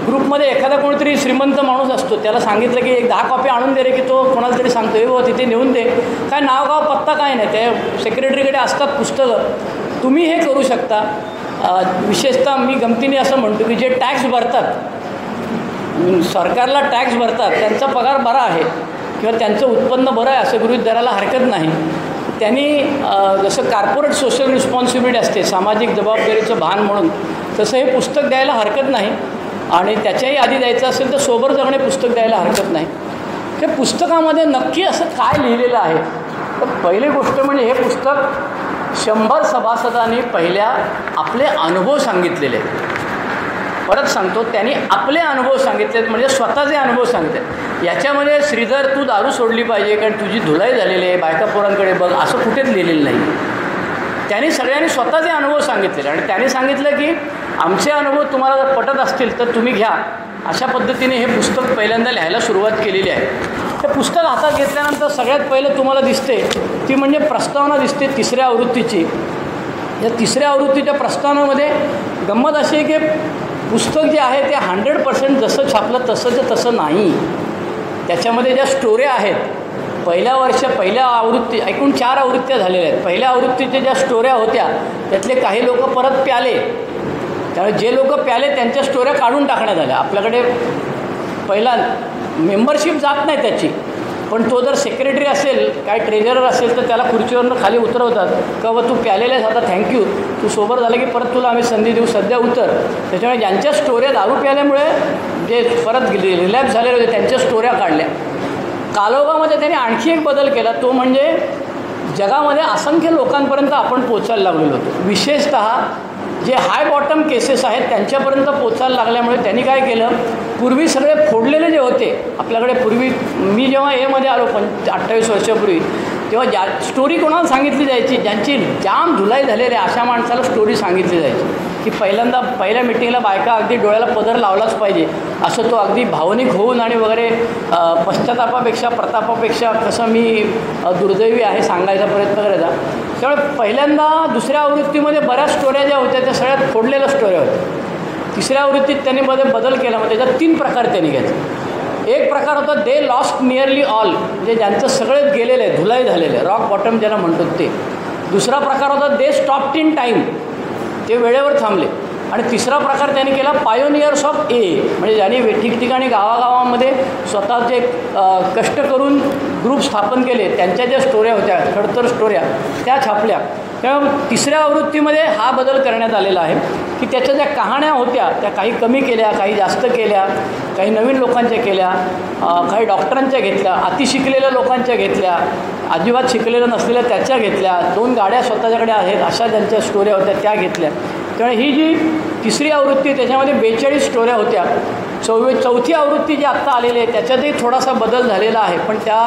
Speaker 1: ग्रुपमध्ये एखादा कोणीतरी श्रीमंत माणूस असतो, त्याला सांगितलं की 10 कॉपी आणून दे रे, की तो कोणाला तरी सांगतो हो तिथे नेऊन दे, काय नाव गाव पत्ता काय नाही, त्या सेक्रेटरीकडे असतात पुस्तकं. तुम्ही हे करू शकता. विशेषतः मी गमतीने असं म्हणतो की जे टॅक्स भरतात, सरकारला टॅक्स भरतात, त्यांचा पगार बरा आहे किंवा त्यांचं उत्पन्न बरं आहे असं गृहीत धरायला हरकत नाही. त्यांनी जसं कॉर्पोरेट सोशल रिस्पॉन्सिबिलिटी असते, सामाजिक जबाबदारीचं भान म्हणून, तसं हे पुस्तक द्यायला हरकत नाही. आणि त्याच्याही आधी द्यायचं असेल तर सोबर जगणे पुस्तक द्यायला हरकत नाही. हे पुस्तकामध्ये नक्की असं काय लिहिलेलं आहे तर पहिली गोष्ट म्हणजे हे पुस्तक 100 सभासदांनी पहिल्या आपले अनुभव सांगितलेले. परत सांगतो, त्यांनी आपले अनुभव सांगितलेत, म्हणजे स्वतःचे अनुभव सांगितले. याच्यामध्ये श्रीधर तू दारू सोडली पाहिजे कारण तुझी धुलाई झालेली आहे, बायका पोरांकडे बघ, असं कुठेच लिहिलेलं नाही. त्यांनी सगळ्यांनी स्वतःचे अनुभव सांगितलेले आणि त्यांनी सांगितलं की आमचे अनुभव तुम्हाला जर पटत असतील तर तुम्ही घ्या. अशा पद्धतीने हे पुस्तक पहिल्यांदा लिहायला सुरुवात केलेली आहे. हे पुस्तक हातात घेतल्यानंतर सगळ्यात पहिलं तुम्हाला दिसते ती म्हणजे प्रस्तावना दिसते 3ऱ्या आवृत्तीची. या तिसऱ्या आवृत्तीच्या प्रस्तावनेमध्ये गंमत अशी आहे की पुस्तक जे आहे ते 100% जसं छापलं तसं नाही. त्याच्यामध्ये ज्या स्टोऱ्या आहेत, पहिल्या आवृत्ती एकूण 4 आवृत्त्या झालेल्या आहेत. पहिल्या आवृत्तीच्या ज्या स्टोऱ्या होत्या त्यातले काही लोक परत प्याले, त्यामुळे जे लोक प्याले त्यांच्या स्टोऱ्या काढून टाकण्यात आल्या. आपल्याकडे पहिला मेंबरशिप जात नाही त्याची, पण तो जर सेक्रेटरी असेल, काय ट्रेझरर असेल तर त्याला खुर्चीवरनं खाली उतरवतात का तू प्यालेल्यास आता थँक्यू, तू सोबर झालं की परत तुला आम्ही संधी देऊ, सध्या उतर. त्याच्यामुळे ज्यांच्या स्टोऱ्या दारू प्याल्यामुळे जे परत रिलॅप्स झालेले होते त्यांच्या स्टोऱ्या काढल्या. कालोबामध्ये त्यांनी आणखी एक बदल केला, तो म्हणजे जगामध्ये असंख्य लोकांपर्यंत आपण पोचायला लागलेलो होतो. विशेषतः जे हाय बॉटम केसेस आहेत त्यांच्यापर्यंत पोचायला लागल्यामुळे त्यांनी काय केलं, पूर्वी सगळे फोडलेले जे होते आपल्याकडे, पूर्वी मी जेव्हा एमध्ये आलो 28 वर्षापूर्वी, तेव्हा स्टोरी कोणाला सांगितली जायची, ज्यांची जाम धुलाई झालेली अशा माणसाला स्टोरी सांगितली जायची की पहिल्या मिटिंगला बायका अगदी डोळ्याला पदर लावलाच पाहिजे, असं तो अगदी भावनिक होऊन आणि वगैरे पश्चातापापेक्षा प्रतापापेक्षा कसं मी दुर्दैवी आहे सांगायचा प्रयत्न करायचा. त्यामुळे पहिल्यांदा दुसऱ्या आवृत्तीमध्ये बऱ्याच स्टोऱ्या ज्या होत्या त्या सगळ्यात फोडलेल्या स्टोऱ्या होत्या. तिसऱ्या आवृत्तीत त्यांनी बदल केला. मग त्याच्यात 3 प्रकार त्यांनी घेतले. एक प्रकार होता दे लॉस्ट नियरली ऑल, म्हणजे ज्यांचं सगळेच गेलेलं आहे, धुलाई झालेलं आहे, रॉक बॉटम ज्यांना म्हणतो ते. दुसरा प्रकार होता दे स्टॉप्ड इन टाईम, ते वेळेवर थांबले. आणि तिसरा प्रकार त्यांनी केला पायोनियर्स ऑफ ए, म्हणजे ज्यांनी ठिकठिकाणी गावागावामध्ये स्वतःचे कष्ट करून ग्रुप स्थापन केले, त्यांच्या ज्या स्टोऱ्या होत्या, खडतर स्टोऱ्या, त्या छापल्या. त्यामुळे तिसऱ्या आवृत्तीमध्ये हा बदल करण्यात आलेला आहे की त्याच्या ज्या कहाण्या होत्या त्या काही कमी केल्या, काही जास्त केल्या, काही नवीन लोकांच्या केल्या, काही डॉक्टरांच्या घेतल्या, अतिशिकलेल्या लोकांच्या घेतल्या, अजिबात शिकलेल्या नसलेल्या त्याच्या घेतल्या, 2 गाड्या स्वतःच्याकडे आहेत अशा ज्यांच्या स्टोऱ्या होत्या त्या घेतल्या. त्यामुळे ही जी तिसरी आवृत्ती त्याच्यामध्ये 42 स्टोऱ्या होत्या. चौथी आवृत्ती जी आत्ता आलेली आहे त्याच्यातही थोडासा बदल झालेला आहे, पण त्या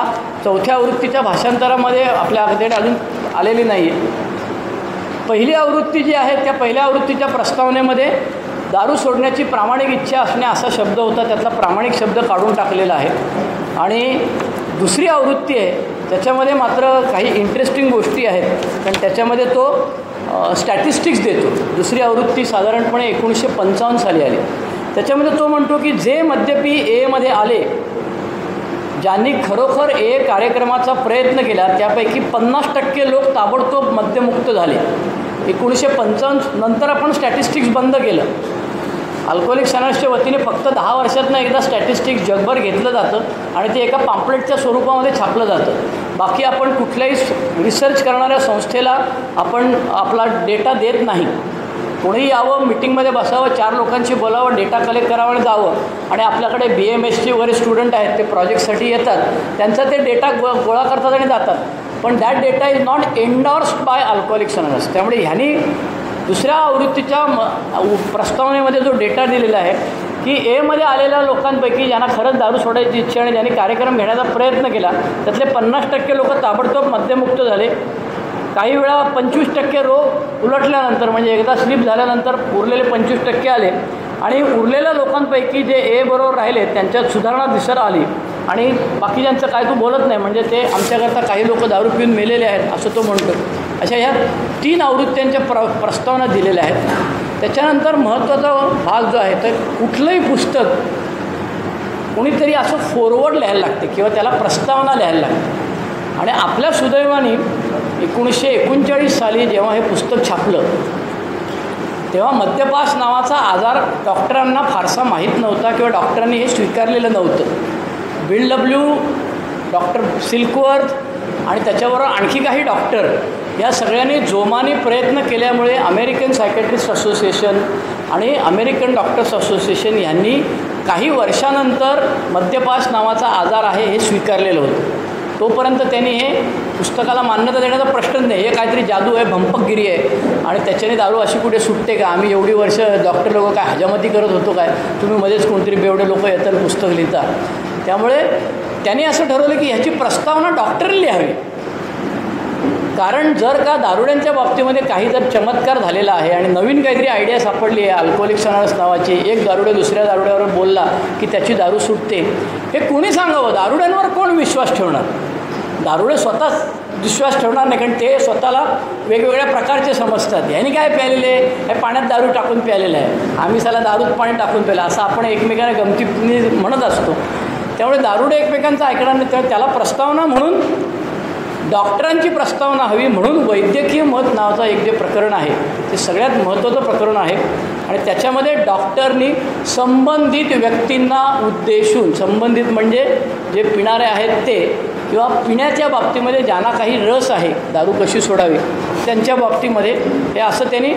Speaker 1: चौथ्या आवृत्तीच्या भाषांतरामध्ये आपल्याकडे अजून आलेली नाही आहे. पहिली आवृत्ती जी आहे त्या पहिल्या आवृत्तीच्या प्रस्तावनेमध्ये दारू सोडण्याची प्रामाणिक इच्छा असणे असा शब्द होता, त्यातला प्रामाणिक शब्द काढून टाकलेला आहे. आणि दुसरी आवृत्ती आहे त्याच्यामध्ये मात्र काही इंटरेस्टिंग गोष्टी आहेत, कारण त्याच्यामध्ये तो स्टॅटिस्टिक्स देतो. दुसरी आवृत्ती साधारणपणे 1955 साली आली. त्याच्यामध्ये तो म्हणतो की जे मद्यपी एमध्ये आले, ज्यांनी खरोखर ए कार्यक्रमाचा प्रयत्न केला, त्यापैकी 50% लोक ताबडतोब मद्यमुक्त झाले. 1955 नंतर आपण स्टॅटिस्टिक्स बंद केलं. अल्कोहोलिक्स अनॉनिमसच्या वतीने फक्त 10 वर्षातनं एकदा स्टॅटिस्टिक्स जगभर घेतलं जातं आणि ते एका पॅम्पलेटच्या स्वरूपामध्ये छापलं जातं. बाकी आपण कुठल्याही रिसर्च करणाऱ्या संस्थेला आपण आपला डेटा देत नाही. कोणीही यावं, मिटिंगमध्ये बसावं, 4 लोकांशी बोलावं, डेटा कलेक्ट करावं आणि जावं. आणि आपल्याकडे BMSचे वगैरे स्टुडंट आहेत, ते प्रोजेक्टसाठी येतात, त्यांचा ते डेटा गोळा करतात आणि जातात. पण that data is not endorsed by Alcoholics Anonymous. त्यामुळे ह्यांनी दुसऱ्या आवृत्तीच्या प्रस्तावनेमध्ये जो डेटा दिलेला आहे की एमध्ये आलेल्या लोकांपैकी ज्यांना खरंच दारू सोडायची इच्छा आणि ज्यांनी कार्यक्रम घेण्याचा प्रयत्न केला त्यातले 50% लोक ताबडतोब मद्यमुक्त झाले. काही वेळा 25% रोग उलटल्यानंतर, म्हणजे एकदा स्लिप झाल्यानंतर उरलेले 25% आले. आणि उरलेल्या लोकांपैकी जे ए बरोबर राहिले त्यांच्यात सुधारणा दिसत आली. आणि बाकीच्यांचं काय तू बोलत नाही, म्हणजे ते आमच्याकरता काही लोक दारू पिऊन मेलेले आहेत असं तो म्हणतो. अशा ह्या 3 आवृत्त्यांच्या प्रस्तावना दिलेल्या आहेत. त्याच्यानंतर महत्त्वाचा भाग जो आहे तर कुठलंही पुस्तक कोणीतरी असं फॉरवर्ड लिहायला लागते किंवा त्याला प्रस्तावना लिहायला लागते. आणि आपल्या सुदैवाने 1939 साली जेव्हा हे पुस्तक छापलं तेव्हा मद्यपास नावाचा आजार डॉक्टरांना फारसा माहीत नव्हता किंवा डॉक्टरांनी हे स्वीकारलेलं नव्हतं. बिल डब्ल्यू, डॉक्टर सिल्कवर्थ आणि त्याच्याबरोबर आणखी काही डॉक्टर या सगळ्यांनी जोमाने प्रयत्न केल्यामुळे अमेरिकन सायकॅट्रिस्ट असोसिएशन आणि अमेरिकन डॉक्टर्स असोसिएशन यांनी काही वर्षानंतर मद्यपास नावाचा आजार आहे हे स्वीकारलेलं होतं. तोपर्यंत त्यांनी हे पुस्तकाला मान्यता देण्याचा प्रश्नच नाही. हे काहीतरी जादू आहे, भंपकगिरी आहे आणि त्याच्याने दारू अशी कुठे सुटते का, आम्ही एवढी वर्ष डॉक्टर लोक काय हजामती करत होतो काय, तुम्ही मध्येच कोणतरी बेवडे लोक येतात पुस्तक लिहिता. त्यामुळे त्यांनी असं ठरवलं की ह्याची प्रस्तावना डॉक्टरने लिहावी. कारण जर का दारुड्यांच्या बाबतीमध्ये काही जर चमत्कार झालेला आहे आणि नवीन काहीतरी आयडिया सापडली आहे अल्कोहोलिक्स अनॉनिमस नावाची, एक दारुडे दुसऱ्या दारुड्यावर बोलला की त्याची दारू सुटते, हे कोणी सांगावं? दारुड्यांवर कोण विश्वास ठेवणार? दारुडे स्वतःच विश्वास ठेवणार नाही, कारण ते स्वतःला वेगवेगळ्या प्रकारचे समजतात. ह्यानी काय प्यालेले, हे पाण्यात दारू टाकून प्यालेलं आहे, आम्ही त्याला दारूत पाणी टाकून प्यालं, असं आपण एकमेकांना गमतीने म्हणत असतो. त्यामुळे दारुडे एकमेकांचं ऐकणार नाही. तर त्याला प्रस्तावना म्हणून डॉक्टरांची प्रस्तावना हवी म्हणून वैद्यकीय मत नावाचं एक जे प्रकरण आहे ते सगळ्यात महत्त्वाचं प्रकरण आहे. आणि त्याच्यामध्ये डॉक्टरनी संबंधित व्यक्तींना उद्देशून, संबंधित म्हणजे जे पिणारे आहेत ते, किंवा पिण्याच्या बाबतीमध्ये ज्यांना काही रस आहे दारू कशी सोडावी त्यांच्या बाबतीमध्ये, हे असं त्यांनी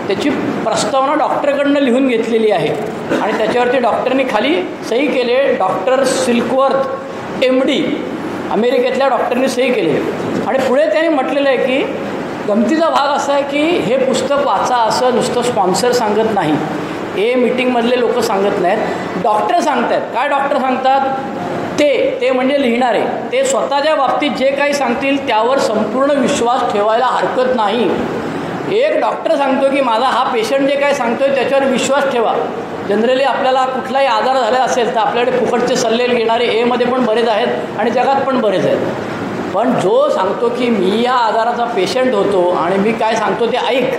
Speaker 1: त्याची प्रस्तावना डॉक्टरकडनं लिहून घेतलेली आहे. आणि त्याच्यावरती डॉक्टरनी खाली सही केले, डॉक्टर सिल्कवर्थ MD, अमेरिकेतल्या डॉक्टरनी सही केली. आणि पुढे त्यांनी म्हटलेलं आहे की गमतीचा भाग असा आहे की हे पुस्तक वाचा असं नुसतं स्पॉन्सर सांगत नाही, हे मीटिंगमधले लोक सांगत नाहीत, डॉक्टर सांगत आहेत. काय डॉक्टर सांगतात? ते म्हणजे लिहिणारे, ते स्वतःच्या बाबतीत जे काही सांगतील त्यावर संपूर्ण विश्वास ठेवायला हरकत नाही. एक डॉक्टर सांगतो की माझा हा पेशंट जे काय सांगतो आहे त्याच्यावर विश्वास ठेवा. जनरली आपल्याला कुठलाही आजार झाला असेल तर आपल्याकडे फुकटचे सल्ले घेणारे एमध्ये पण बरेच आहेत आणि जगात पण बरेच आहेत. पण जो सांगतो की मी या आजाराचा पेशंट होतो आणि मी काय सांगतो ते ऐक,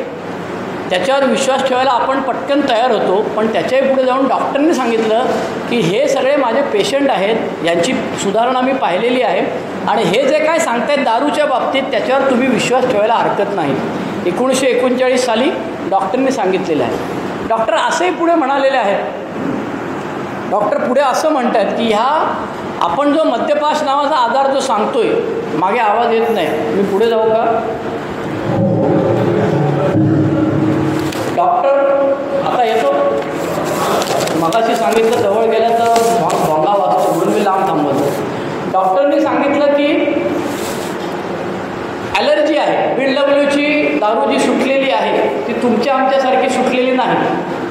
Speaker 1: त्याच्यावर विश्वास ठेवायला आपण पटकन तयार होतो. पण त्याच्याही पुढे जाऊन डॉक्टरने सांगितलं की हे सगळे माझे पेशंट आहेत, यांची सुधारणा मी पाहिलेली आहे आणि हे जे काय सांगतायत दारूच्या बाबतीत त्याच्यावर तुम्ही विश्वास ठेवायला हरकत नाही. 1939 साली डॉक्टरने सांगितलेलं आहे. डॉक्टर असंही पुढे म्हणालेले आहेत, डॉक्टर पुढे असं म्हणतात की ह्या आपण जो मद्यपाश नावाचा आजार जो सांगतोय, मागे आवाज येत नाही, मी पुढे जाऊ का? डॉक्टर आता येतो, मगाशी सांगितलं जवळ गेल्या तर भोंगा वाचतो म्हणून मी लांब थांबवतो. डॉक्टरने सांगितलं की ॲलर्जी आहे, BWची दारू जी सुटलेली आहे ती तुमच्या आमच्यासारखी सुटलेली नाही.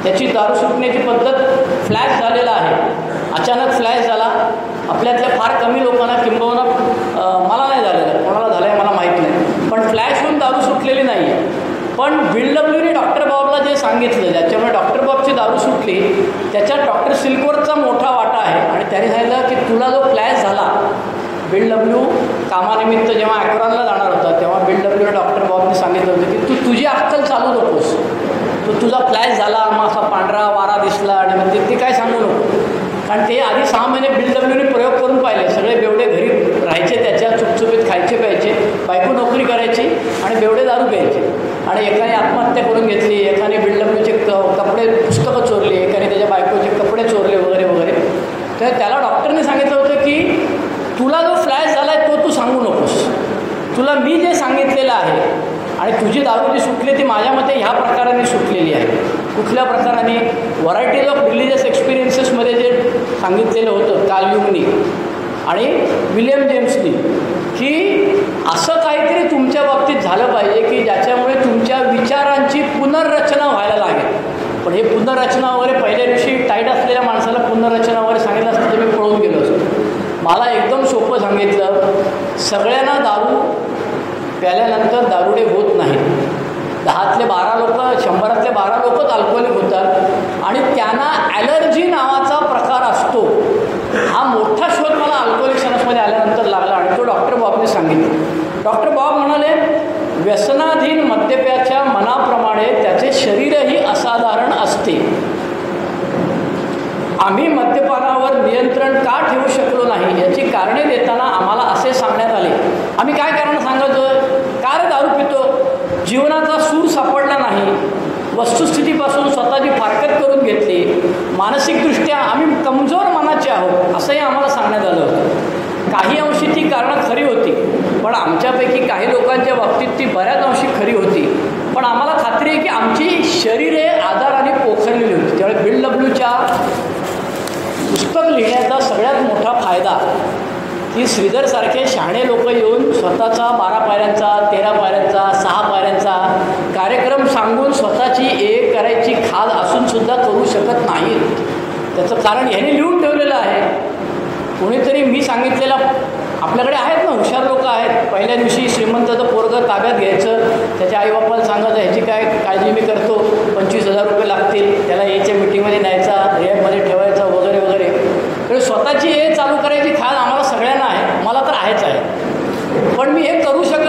Speaker 1: त्याची दारू सुटण्याची पद्धत फ्लॅश झालेला आहे, अचानक फ्लॅश झाला. आपल्यातल्या फार कमी लोकांना, किंबहुना मला नाही झालेलं, कोणाला झालं आहे मला माहीत नाही, पण फ्लॅश होऊन दारू सुटलेली नाही आहे. पण BWने डॉक्टर बॉबला जे सांगितलं ज्याच्यामुळे डॉक्टर बॉबची दारू सुटली त्याच्यात डॉक्टर सिल्कवर्थचा मोठा वाटा आहे. आणि त्याने सांगितलं की तुला जो फ्लॅश झाला, BW कामानिमित्त जेव्हा ॲक्रॉनला जाणार होता तेव्हा BW डॉक्टर बॉबने सांगितलं होतं की तू तुझी अक्कल चालू नकोस, तुझा फ्लॅश झाला, मग असा पांढरा वारा दिसला आणि म्हणजे ते काय सांगू नको. कारण ते आधी 6 महिने BWने प्रयोग करून पाहिले. सगळे बेवडे घरी राहायचे, त्याच्या चुपचुपीत खायचे प्यायचे, बायको नोकरी करायची आणि बेवडे दारू प्यायचे. आणि एकाने आत्महत्या करून घेतली, एकाने BWचे कपडे पुस्तकं चोरली, एकाने त्याच्या बायकोचे कपडे चोरले वगैरे वगैरे. तर त्याला डॉक्टरने सांगितलं होतं की तुला जो फ्लॅश झाला आहे तो तू सांगू नकोस, तुला मी जे सांगितलेलं आहे आणि तुझी दारू जी सुटली ती माझ्या मते ह्या प्रकाराने सुटलेली आहे. कुठल्या प्रकाराने? व्हरायटीज ऑफ रिलिजियस एक्सपिरियन्सेसमध्ये जे सांगितलेलं होतं कार्ल युंगनी आणि विलियम जेम्सनी की असं काहीतरी तुमच्या बाबतीत झालं पाहिजे की ज्याच्यामुळे तुमच्या विचारांची पुनर्रचना व्हायला लागेल. पण हे पुनर्रचना वगैरे पहिल्या दिवशी टाईट असलेल्या माणसाला पुनर्रचना वगैरे सांगितलं असतं तर मी पळून गेलो असतो. मला एकदम सोपं सांगितलं, सगळ्यांना दारू प्याल्यानंतर दारुडे होत नाहीत. 10तले 12 लोक, 100तले 12 लोकच अल्कोहोलिक होतात आणि त्यांना ॲलर्जी नावाचा प्रकार असतो. हा मोठा शोध मला अल्कोहोलिक्समध्ये आल्यानंतर लागला आणि तो डॉक्टर बॉबने सांगितलं. डॉक्टर बॉब म्हणाले, व्यसनाधीन मद्यपाच्या मनाप्रमाणे त्याचे शरीरही असाधारण असते. आम्ही मद्यपानावर नियंत्रण का ठेवू शकलो नाही याची कारणे देताना आम्हाला असे सांगण्यात आले. आम्ही काय कारण सांगतो? का रे दारू पितो? जीवनाचा सूर सापडला नाही, वस्तुस्थितीपासून स्वतःची फारकत करून घेतली, मानसिकदृष्ट्या आम्ही कमजोर मनाचे आहोत असंही आम्हाला सांगण्यात आलं होतं. काही अंशी ती कारणं खरी होती, पण आमच्यापैकी काही लोकांच्या बाबतीत ती बऱ्याच अंशी खरी होती. पण आम्हाला खात्री आहे की आमची शरीरे आजाराने पोखरलेली होती. त्यामुळे BWच्या पुस्तक लिहिण्याचा सगळ्यात मोठा फायदा की श्रीधरसारखे शहाणे लोक येऊन स्वतःचा 12 पायऱ्यांचा, 13 पायऱ्यांचा, 6 पायऱ्यांचा कार्यक्रम सांगून स्वतःची एक करायची खाद असूनसुद्धा करू शकत नाहीत. त्याचं कारण ह्याने लिहून ठेवलेलं आहे. कोणीतरी मी सांगितलेला, आपल्याकडे आहेत ना हुशार लोक आहेत, पहिल्या दिवशी श्रीमंताचं पोरगं ताब्यात घ्यायचं, त्याच्या आईबापाला सांगायचं ह्याची काय काळजी मी करतो, 25,000 रुपये लागतील, त्याला याच्या मीटिंगमध्ये न्यायचा, रिहॅबमध्ये ठेवायचा वगैरे वगैरे. तर स्वतःची हे चालू करायची खाद आम्हाला सगळ्यांना आहे, मला तर आहेच आहे. पण मी हे करू शकत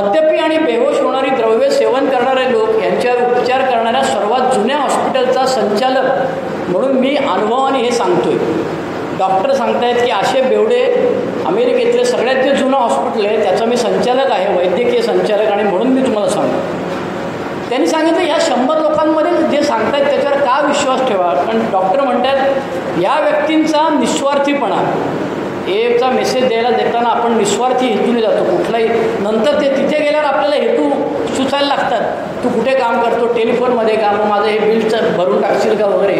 Speaker 1: मद्यपी आणि बेहोश होणारी द्रव्ये सेवन करणारे लोक यांच्यावर उपचार करणाऱ्या सर्वात जुन्या हॉस्पिटलचा संचालक म्हणून मी अनुभवाने हे सांगतोय. डॉक्टर सांगतायत की आशे बेवडे अमेरिकेतले सगळ्यात जे जुनं हॉस्पिटल आहे त्याचा मी संचालक आहे, वैद्यकीय संचालक, आणि म्हणून मी तुम्हाला सांगतो. त्यांनी सांगितलं या 100 लोकांमध्ये जे सांगतायत त्याच्यावर का विश्वास ठेवा. पण डॉक्टर म्हणतात या व्यक्तींचा निस्वार्थीपणा, एचा मेसेज देताना आपण निस्वार्थी हेतूने जातो कुठलाही. नंतर ते तिथे गेल्यावर आपल्याला हेतू सुचायला लागतात. तू कुठे काम करतो, टेलिफोनमध्ये का, मग माझं हे बिलचं भरून टाकशील का वगैरे.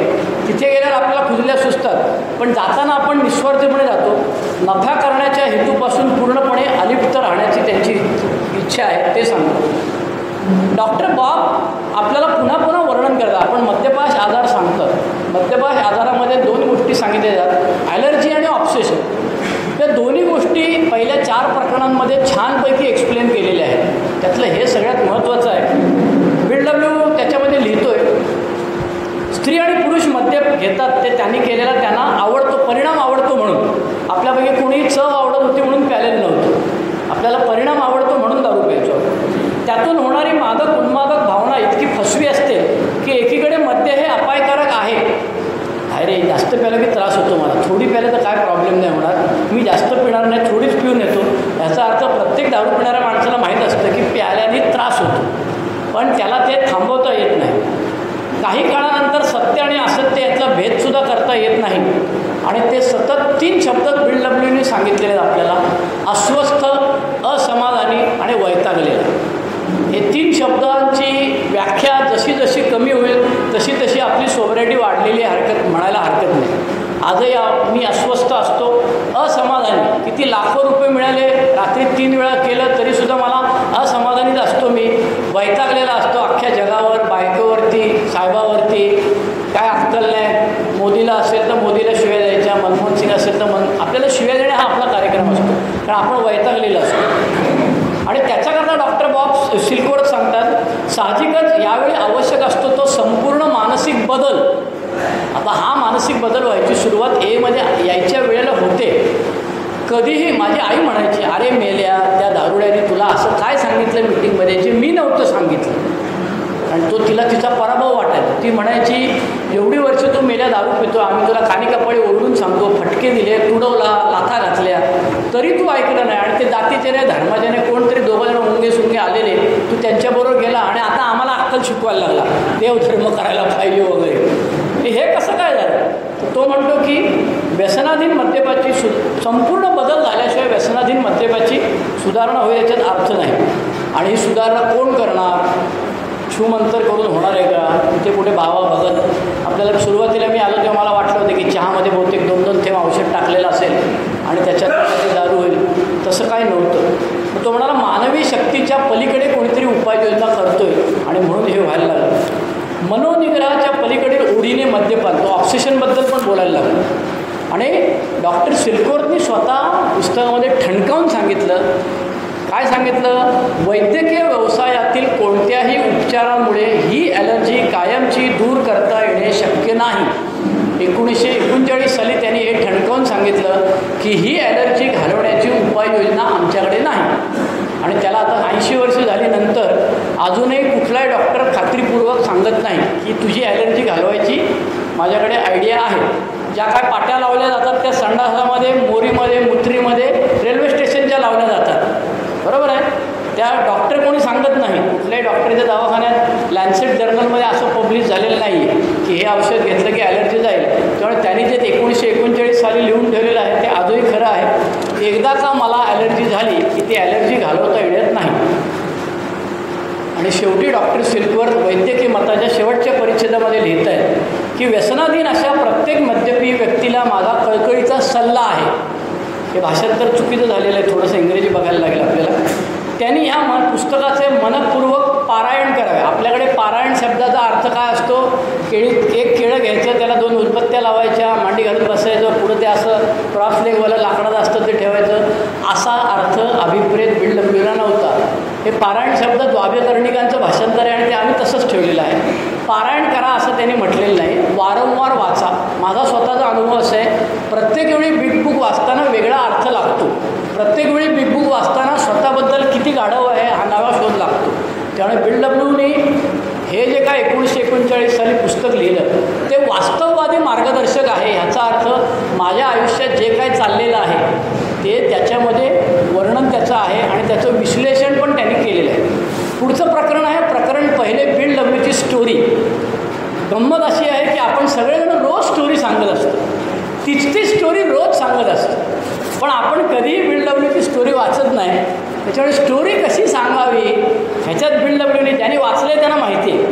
Speaker 1: तिथे गेल्यावर आपल्याला खुजल्या सुचतात. पण जाताना आपण निस्वार्थीपणे जातो. नफा करण्याच्या हेतूपासून पूर्णपणे अलिप्त राहण्याची त्यांची इच्छा आहे ते सांगतो. डॉक्टर बॉब आपल्याला पुन्हा पुन्हा वर्णन करतात. आपण मद्यपाश आजार सांगतात. मद्यपाश आजारामध्ये 2 गोष्टी सांगितल्या जातात, ॲलर्जी आणि ऑब्सेशन. त्या दोन्ही गोष्टी पहिल्या 4 प्रकरणांमध्ये छानपैकी एक्सप्लेन केलेल्या आहेत. त्यातलं हे सगळ्यात महत्त्वाचं आहे. बिल डब्ल्यू त्याच्यामध्ये लिहितो आहे स्त्री आणि पुरुष मद्य घेतात ते त्यांनी केलेला त्यांना आवडतो, परिणाम आवडतो म्हणून. आपल्यापैकी कोणी चव आवडत होती म्हणून प्यालेलं नव्हतं. आपल्याला परिणाम आवडतो म्हणून दारू प्यायचो. त्यातून होणारी मादक उन्मादक भावना इतकी फसवी असते की एकीकडे मद्य हे अपायकारक आहे, अरे जास्त प्यायला की त्रास होतो मला, थोडी प्यायला तर काय प्रॉब्लेम नाही होणार, मी जास्त पिणार नाही, थोडीच पिऊन येतो. याचा अर्थ प्रत्येक दारू पिणाऱ्या माणसाला माहीत असतं की प्यायल्याने त्रास होतो, पण त्याला ते थांबवता येत नाही. काही काळानंतर सत्य आणि असत्य यातला भेदसुद्धा करता येत नाही. आणि ते सतत 3 शब्द बिल डब्ल्यूने सांगितलेले आहेत आपल्याला, अस्वस्थ, असमाधानी आणि वैतागलेला. हे 3 शब्दांची व्याख्या जशी जशी कमी होईल तशी तशी आपली सोबरिटी वाढलेली म्हणायला हरकत नाही. आजही मी अस्वस्थ असतो, असमाधानी, किती लाखो रुपये मिळाले, रात्री 3 वेळा केलं तरीसुद्धा मला असमाधानीच असतो. मी वैतागलेला असतो अख्ख्या जगावर, बायकोवरती, साहेबावरती, काय अक्कल नाही. मोदीला असेल तर मोदीला शिव्या द्यायच्या, मनमोहन सिंग असेल तर आपल्याला शिव्या देणे हा आपला कार्यक्रम असतो, कारण आपण वैतागलेला असतो. आणि त्याच्याकरता डॉक्टर बॉब सिल्कवर्थ सांगतात साहजिकच यावेळी आवश्यक असतो तो संपूर्ण मानसिक बदल. आता हा मानसिक बदल व्हायची सुरुवात मध्ये यायच्या वेळेला होते. कधीही माझी आई म्हणायची, अरे मेल्या त्या दारुड्याने तुला असं काय सांगितलं मीटिंगमध्ये जे मी नव्हतं सांगितलं. आणि तो तिचा पराभव वाटायचा. ती म्हणायची एवढी वर्ष तू मेल्या दारू पितो, आम्ही तुला कानी कपाळी ओरडून सांगतो, फटके दिले, तुडवला, लाथा घातल्या, तरी तू ऐकलं नाही. आणि ते जातीचे नाही धर्माचे नाही कोणतरी 2 जण मुंगे सुंगे आलेले, तू त्यांच्याबरोबर गेला आणि आता आम्हाला अक्कल शिकवायला लागला, देवधर्म करायला पाहिजे वगैरे. हे कसं काय झालं. तो म्हणतो की व्यसनाधीन मद्यपाची संपूर्ण बदल झाल्याशिवाय व्यसनाधीन मद्यपाची सुधारणा होईल याच्यात अर्थ नाही. आणि ही सुधारणा कोण करणार, छूमंतर करून होणार आहे का, तिथे कुठे भावा बघत. आपल्याला सुरुवातीला मी आलो तेव्हा मला वाटलं होतं की चहामध्ये बहुतेक 2-2 थेंब औषध टाकलेलं असेल आणि त्याच्यात दारू होईल, तसं काही नव्हतं. तो म्हणाला मानवी शक्तीच्या पलीकडे कोणीतरी उपाययोजना करतोय आणि म्हणून हे व्हायला लागलं. मनोनिग्रहाच्या पलीकडे ओढीने मद्यपान, तो ऑब्सेशनबद्दल पण बोलायला लागला. आणि डॉक्टर सिल्कवर्थनी स्वतः पुस्तकामध्ये ठणकावून सांगितलं, काय सांगितलं, वैद्यकीय व्यवसायातील कोणत्याही उपचारामुळे ही ॲलर्जी कायमची दूर करता येणे शक्य नाही. 1939 साली त्यांनी हे ठणकावून सांगितलं की ही ॲलर्जी घालवण्याची उपाययोजना आमच्याकडे नाही. आणि त्याला आता 80 वर्ष झाली नंतर अजूनही कुठलाही डॉक्टर खात्रीपूर्वक सांगत नाही की तुझी ॲलर्जी घालवायची माझ्याकडे आयडिया आहे. ज्या काय पाट्या लावल्या जातात त्या संडासामध्ये, मोरीमध्ये, मुत्रीमध्ये, रेल्वे स्टेशनच्या लावल्या जातात, बरोबर आहे. त्या डॉक्टर कोणी सांगत नाही. कुठल्याही डॉक्टरच्या दवाखान्यात लॅन्सेट जर्नलमध्ये असं पब्लिश झालेलं नाही आहे की हे औषध घेतलं की ॲलर्जी जाईल. त्यामुळे त्यांनी जे 1939 साली लिहून ठेवलेलं आहे ते आजही खरं आहे. एकदा का मला ॲलर्जी झाली की ती ॲलर्जी घालवता येत नाही. आणि शेवटी डॉक्टर सिल्कवर्थ वैद्यकीय मताच्या शेवटच्या परिच्छेदामध्ये लिहित आहेत की व्यसनाधीन अशा प्रत्येक मद्यपी व्यक्तीला माझा कळकळीचा सल्ला आहे. हे भाषांतर चुकीचं झालेलं आहे, थोडंसं इंग्रजी बघायला लागेल आपल्याला. त्यांनी या पुस्तकाचे मनपूर्वक पारायण करावे. आपल्याकडे पारायण शब्दाचा अर्थ काय असतो, एक केळं घ्यायचं, त्याला 2 उदबत्त्या लावायच्या, मांडी घालून बसायचं, पुढं ते असं क्रॉस लेगवालं लाकडाचं असतं ते ठेवायचं, असा अर्थ अभिप्रेत बिल डब्ल्यूला नव्हता. हे पारायण शब्द द्वाभ्यकर्णिकांचं भाषांतर आहे आणि ते आम्ही तसंच ठेवलेलं आहे. पारायण करा असं त्यांनी म्हटलेलं नाही, वारंवार वाचा. माझा स्वतःचा अनुभव असा आहे, प्रत्येक वेळी बिग बुक वाचताना वेगळा अर्थ लागतो. प्रत्येक वेळी बिग बुक वाचताना स्वतःबद्दल किती गाढव आहे हा नवा शोध लागतो. त्यामुळे बिल डब्ल्यूनी हे जे काय 1939 साली पुस्तक लिहिलं ते वास्तववादी मार्गदर्शक आहे. ह्याचा अर्थ माझ्या आयुष्यात जे काय चाललेलं आहे ते त्याच्यामध्ये वर्णन त्याचं आहे आणि त्याचं विश्लेषण पण त्यांनी केलेलं आहे. पुढचं प्रकरण आहे प्रकरण पहिले बिल डब्ल्यूची स्टोरी. गंमत अशी आहे की आपण सगळेजण रोज स्टोरी सांगत असतो, तीच स्टोरी रोज सांगत असतो, पण आपण कधीही बिल डब्ल्यूची स्टोरी वाचत नाही. त्याच्यामुळे स्टोरी कशी सांगावी ह्याच्यात बिल डब्ल्यूने ज्यांनी वाचले त्यांना माहिती आहे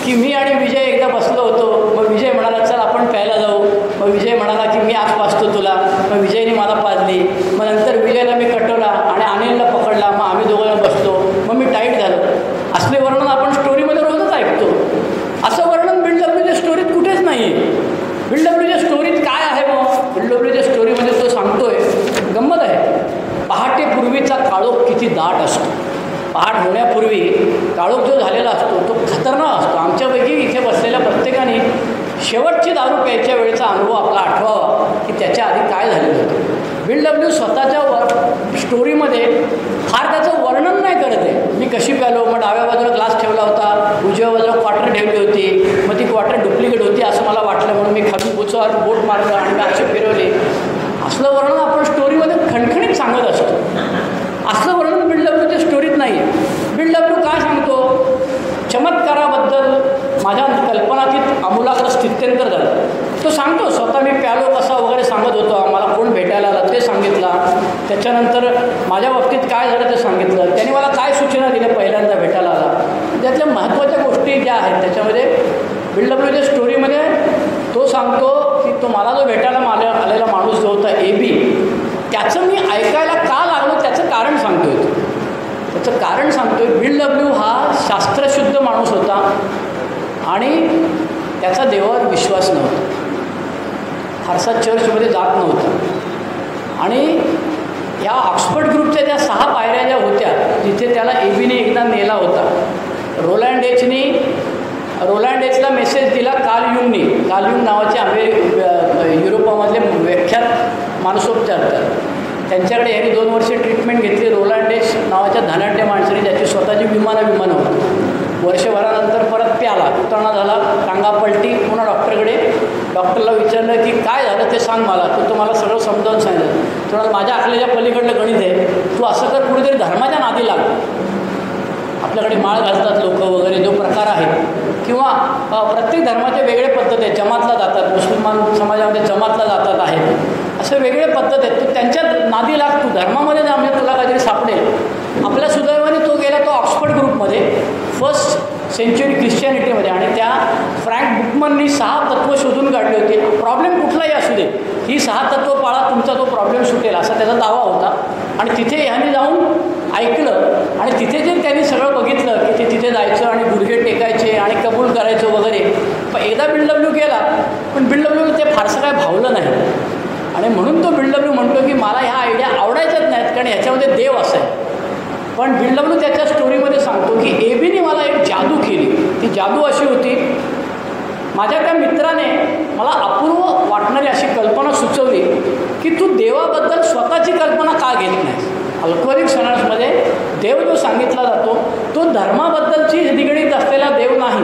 Speaker 1: की मी आणि विजय एकदा बसलो होतो. मग विजय म्हणाला चल आपण प्यायला जाऊ. मग विजय म्हणाला की मी आज पाजतो तुला. मग विजयने मला पाजली. मग नंतर विजयला मी कटवला आणि अनिलला पकडला. मग आम्ही दोघं बसलो. मग मी टाईट झालो. असले वर्णन आपण स्टोरीमध्ये रोजच ऐकतो. असं वर्णन बिल डब्ल्यूच्या स्टोरीत कुठेच नाही आहे. बिल डब्ल्यूच्या स्टोरीत काय आहे मग? बिल डब्ल्यूच्या स्टोरीमध्ये तो सांगतोय, गंमत आहे, पहाटेपूर्वीचा काळोख किती दाट असतो. पहाट होण्यापूर्वी काळोख जो झालेला असतो तो खतरनाक असतो. आमच्यापैकी इथे बसलेल्या प्रत्येकाने शेवटची दारू प्यायच्या वेळेचा अनुभव आपला आठवावा की त्याच्या आधी काय झालेलं होतं. बिल डब्ल्यू स्वतःच्या स्टोरीमध्ये फार त्याचं वर्णन नाही करत आहे. मी कशी प्यालो, मग डाव्या बाजूला ग्लास ठेवला होता, उजव्या बाजूला क्वार्टर ठेवली होती, मग ती क्वार्टर डुप्लिकेट होती असं मला वाटलं म्हणून मी खाली बुचावर बोट मारलं आणि मी असे फिरवले. असलं वर्णन आपण स्टोरीमध्ये खणखणीत सांगत असतो. असलं वर्णन बिल डब्ल्यूच्या स्टोरीत नाही. बिल डब्ल्यू काय सांगतो, चमत्काराबद्दल माझ्या कल्पनातीत आमूलाग्र स्थित्यंतर झालं. तो सांगतो स्वतः मी प्यालो कसा वगैरे सांगत होतो, मला कोण भेटायला आला ते सांगितला, त्याच्यानंतर माझ्या बाबतीत काय झालं ते सांगितलं, त्याने मला काय सूचना दिल्या पहिल्यांदा भेटायला आला. त्यातल्या महत्त्वाच्या गोष्टी ज्या आहेत त्याच्यामध्ये बिल डब्ल्यूच्या स्टोरीमध्ये तो सांगतो की तो मला जो भेटायला आलेला माणूस जो होता AB, त्याचं मी ऐकायला का लागलो त्याचं कारण सांगतोय. त्याचं कारण सांगतोय. बिल डब्ल्यू हा शास्त्रशुद्ध माणूस होता आणि त्याचा देवावर विश्वास नव्हता, फारसा चर्चमध्ये जात नव्हता. आणि या ऑक्सफर्ड ग्रुपच्या ज्या 6 पायऱ्या ज्या होत्या जिथे त्याला ABने एकदा नेला होता, रोलँड एचला मेसेज दिला कार्ल युंगनी. कार्ल युंग नावाचे युरोपामधले विख्यात मानसोपचार, त्यांच्याकडे यांनी 2 वर्षे ट्रीटमेंट घेतली. रोलँड एच नावाच्या धनाढ्य माणसाने ज्याची स्वतःची विमानं होती. वर्षभरानंतर परत प्याला, उतरणा झाला, टांगा पलटी, पुन्हा डॉक्टरला विचारलं की काय झालं ते सांग मला. तो मला सगळं समजावून सांगितलं. तुम्हाला माझ्या आखलेल्या पलीकडलं गणित आहे, तू असं कर कुठेतरी धर्माच्या नादी लाग. आपल्याकडे माळ घालतात लोक वगैरे जो प्रकार आहे, किंवा प्रत्येक धर्माचे वेगळे पद्धत आहेत. जमातला जातात, मुसलमान समाजामध्ये जमातला जातात आहेत, असे वेगळे पद्धत आहेत. तू त्यांच्या नादी लाग, तू धर्मामध्ये जा म्हणजे तुला काहीतरी सापडेल. आपल्या सुदैवाने तो गेला तो ऑक्सफर्ड ग्रुपमध्ये, फर्स्ट सेंच्युरी ख्रिश्चॅनिटीमध्ये, आणि त्या फ्रँक बुकमननी 6 तत्त्व शोधून काढली होती. प्रॉब्लेम कुठलाही असू दे, ही 6 तत्त्व पाळा, तुमचा तो प्रॉब्लेम सुटेल असा त्याचा दावा होता. आणि तिथे ह्यांनी जाऊन ऐकलं आणि तिथे जे त्यांनी सगळं बघितलं की ते तिथे जायचं आणि गुडघे टेकायचे आणि कबूल करायचं वगैरे. पण एकदा बिल डब्ल्यू गेला, पण बिल डब्ल्यूला ते फारसं काय भावलं नाही. आणि म्हणून तो बिल डब्ल्यू म्हणतो की मला ह्या आयडिया आवडायच्याच नाहीत कारण ह्याच्यामध्ये देव असं आहे. पण बिल डब्ल्यू त्याच्या स्टोरीमध्ये सांगतो की ABने मला एक जादू केली. ती जादू अशी होती, माझ्या त्या मित्राने मला अपूर्व वाटणारी अशी कल्पना सुचवली की तू देवाबद्दल स्वतःची कल्पना का घेत नाहीस. अल्कोहोलिक सणांमध्ये देव जो सांगितला जातो तो धर्माबद्दलची निगडीत असलेला देव नाही.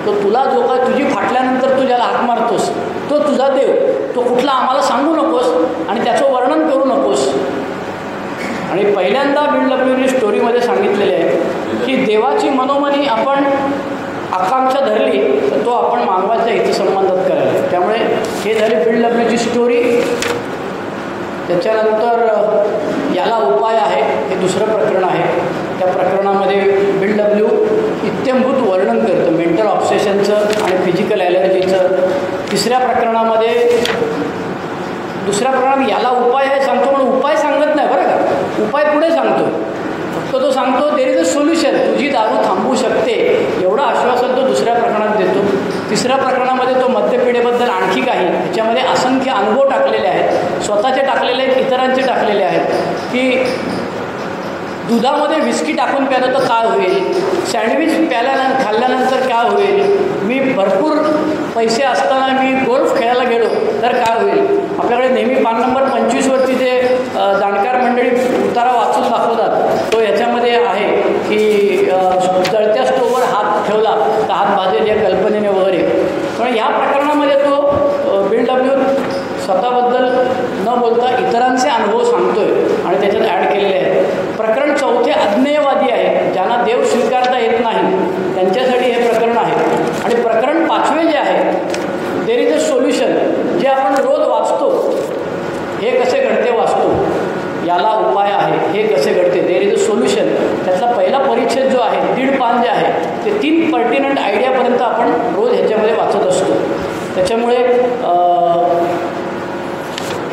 Speaker 1: तो तुला जो काय तुझी फाटल्यानंतर तू ज्याला हाक मारतोस तो तुझा देव. तो कुठला आम्हाला सांगू नकोस आणि त्याचं वर्णन करू नकोस. आणि पहिल्यांदा बिल डब्ल्यूने स्टोरीमध्ये सांगितलेले आहे की देवाची मनोमनी आपण आकांक्षा धरली तर तो आपण मानवाच्या हितसंबंधात करायला. त्यामुळे हे झाली बिल डब्ल्यूची स्टोरी. त्याच्यानंतर याला उपाय आहे हे दुसरं प्रकरण आहे. त्या प्रकरणामध्ये बिल डब्ल्यू इत्थंभूत वर्णन करतं मेंटल ऑब्सेशनचं आणि फिजिकल ॲलर्जीचं. दुसऱ्या प्रकरणात याला उपाय आहे सांगतो, पण उपाय सांगत नाही बरं का. उपाय पुढे सांगतो, फक्त तो सांगतो देर इज अ सोल्युशन, तुझी दारू थांबवू शकते एवढं आश्वासन तो दुसऱ्या प्रकरणात देतो. तिसऱ्या प्रकरणामध्ये तो मद्यपिढेबद्दल आणखी काही त्याच्यामध्ये असंख्य अनुभव टाकलेले आहेत, स्वतःचे टाकलेले आहेत, इतरांचे टाकलेले आहेत. की दुधामध्ये विस्की टाकून प्यालं तर काय होईल, सँडविच खाल्ल्यानंतर काय होईल, मी भरपूर पैसे असताना मी गोल्फ खेळायला गेलो तर काय होईल. आपल्याकडे नेहमी पान नंबर 25वरती जे जाणकार मंडळी परिच्छेद जो आहे 1.5 पान जे आहे ते 3 पर्टिनंट आयडियापर्यंत आपण रोज ह्याच्यामध्ये वाचत असतो. त्याच्यामुळे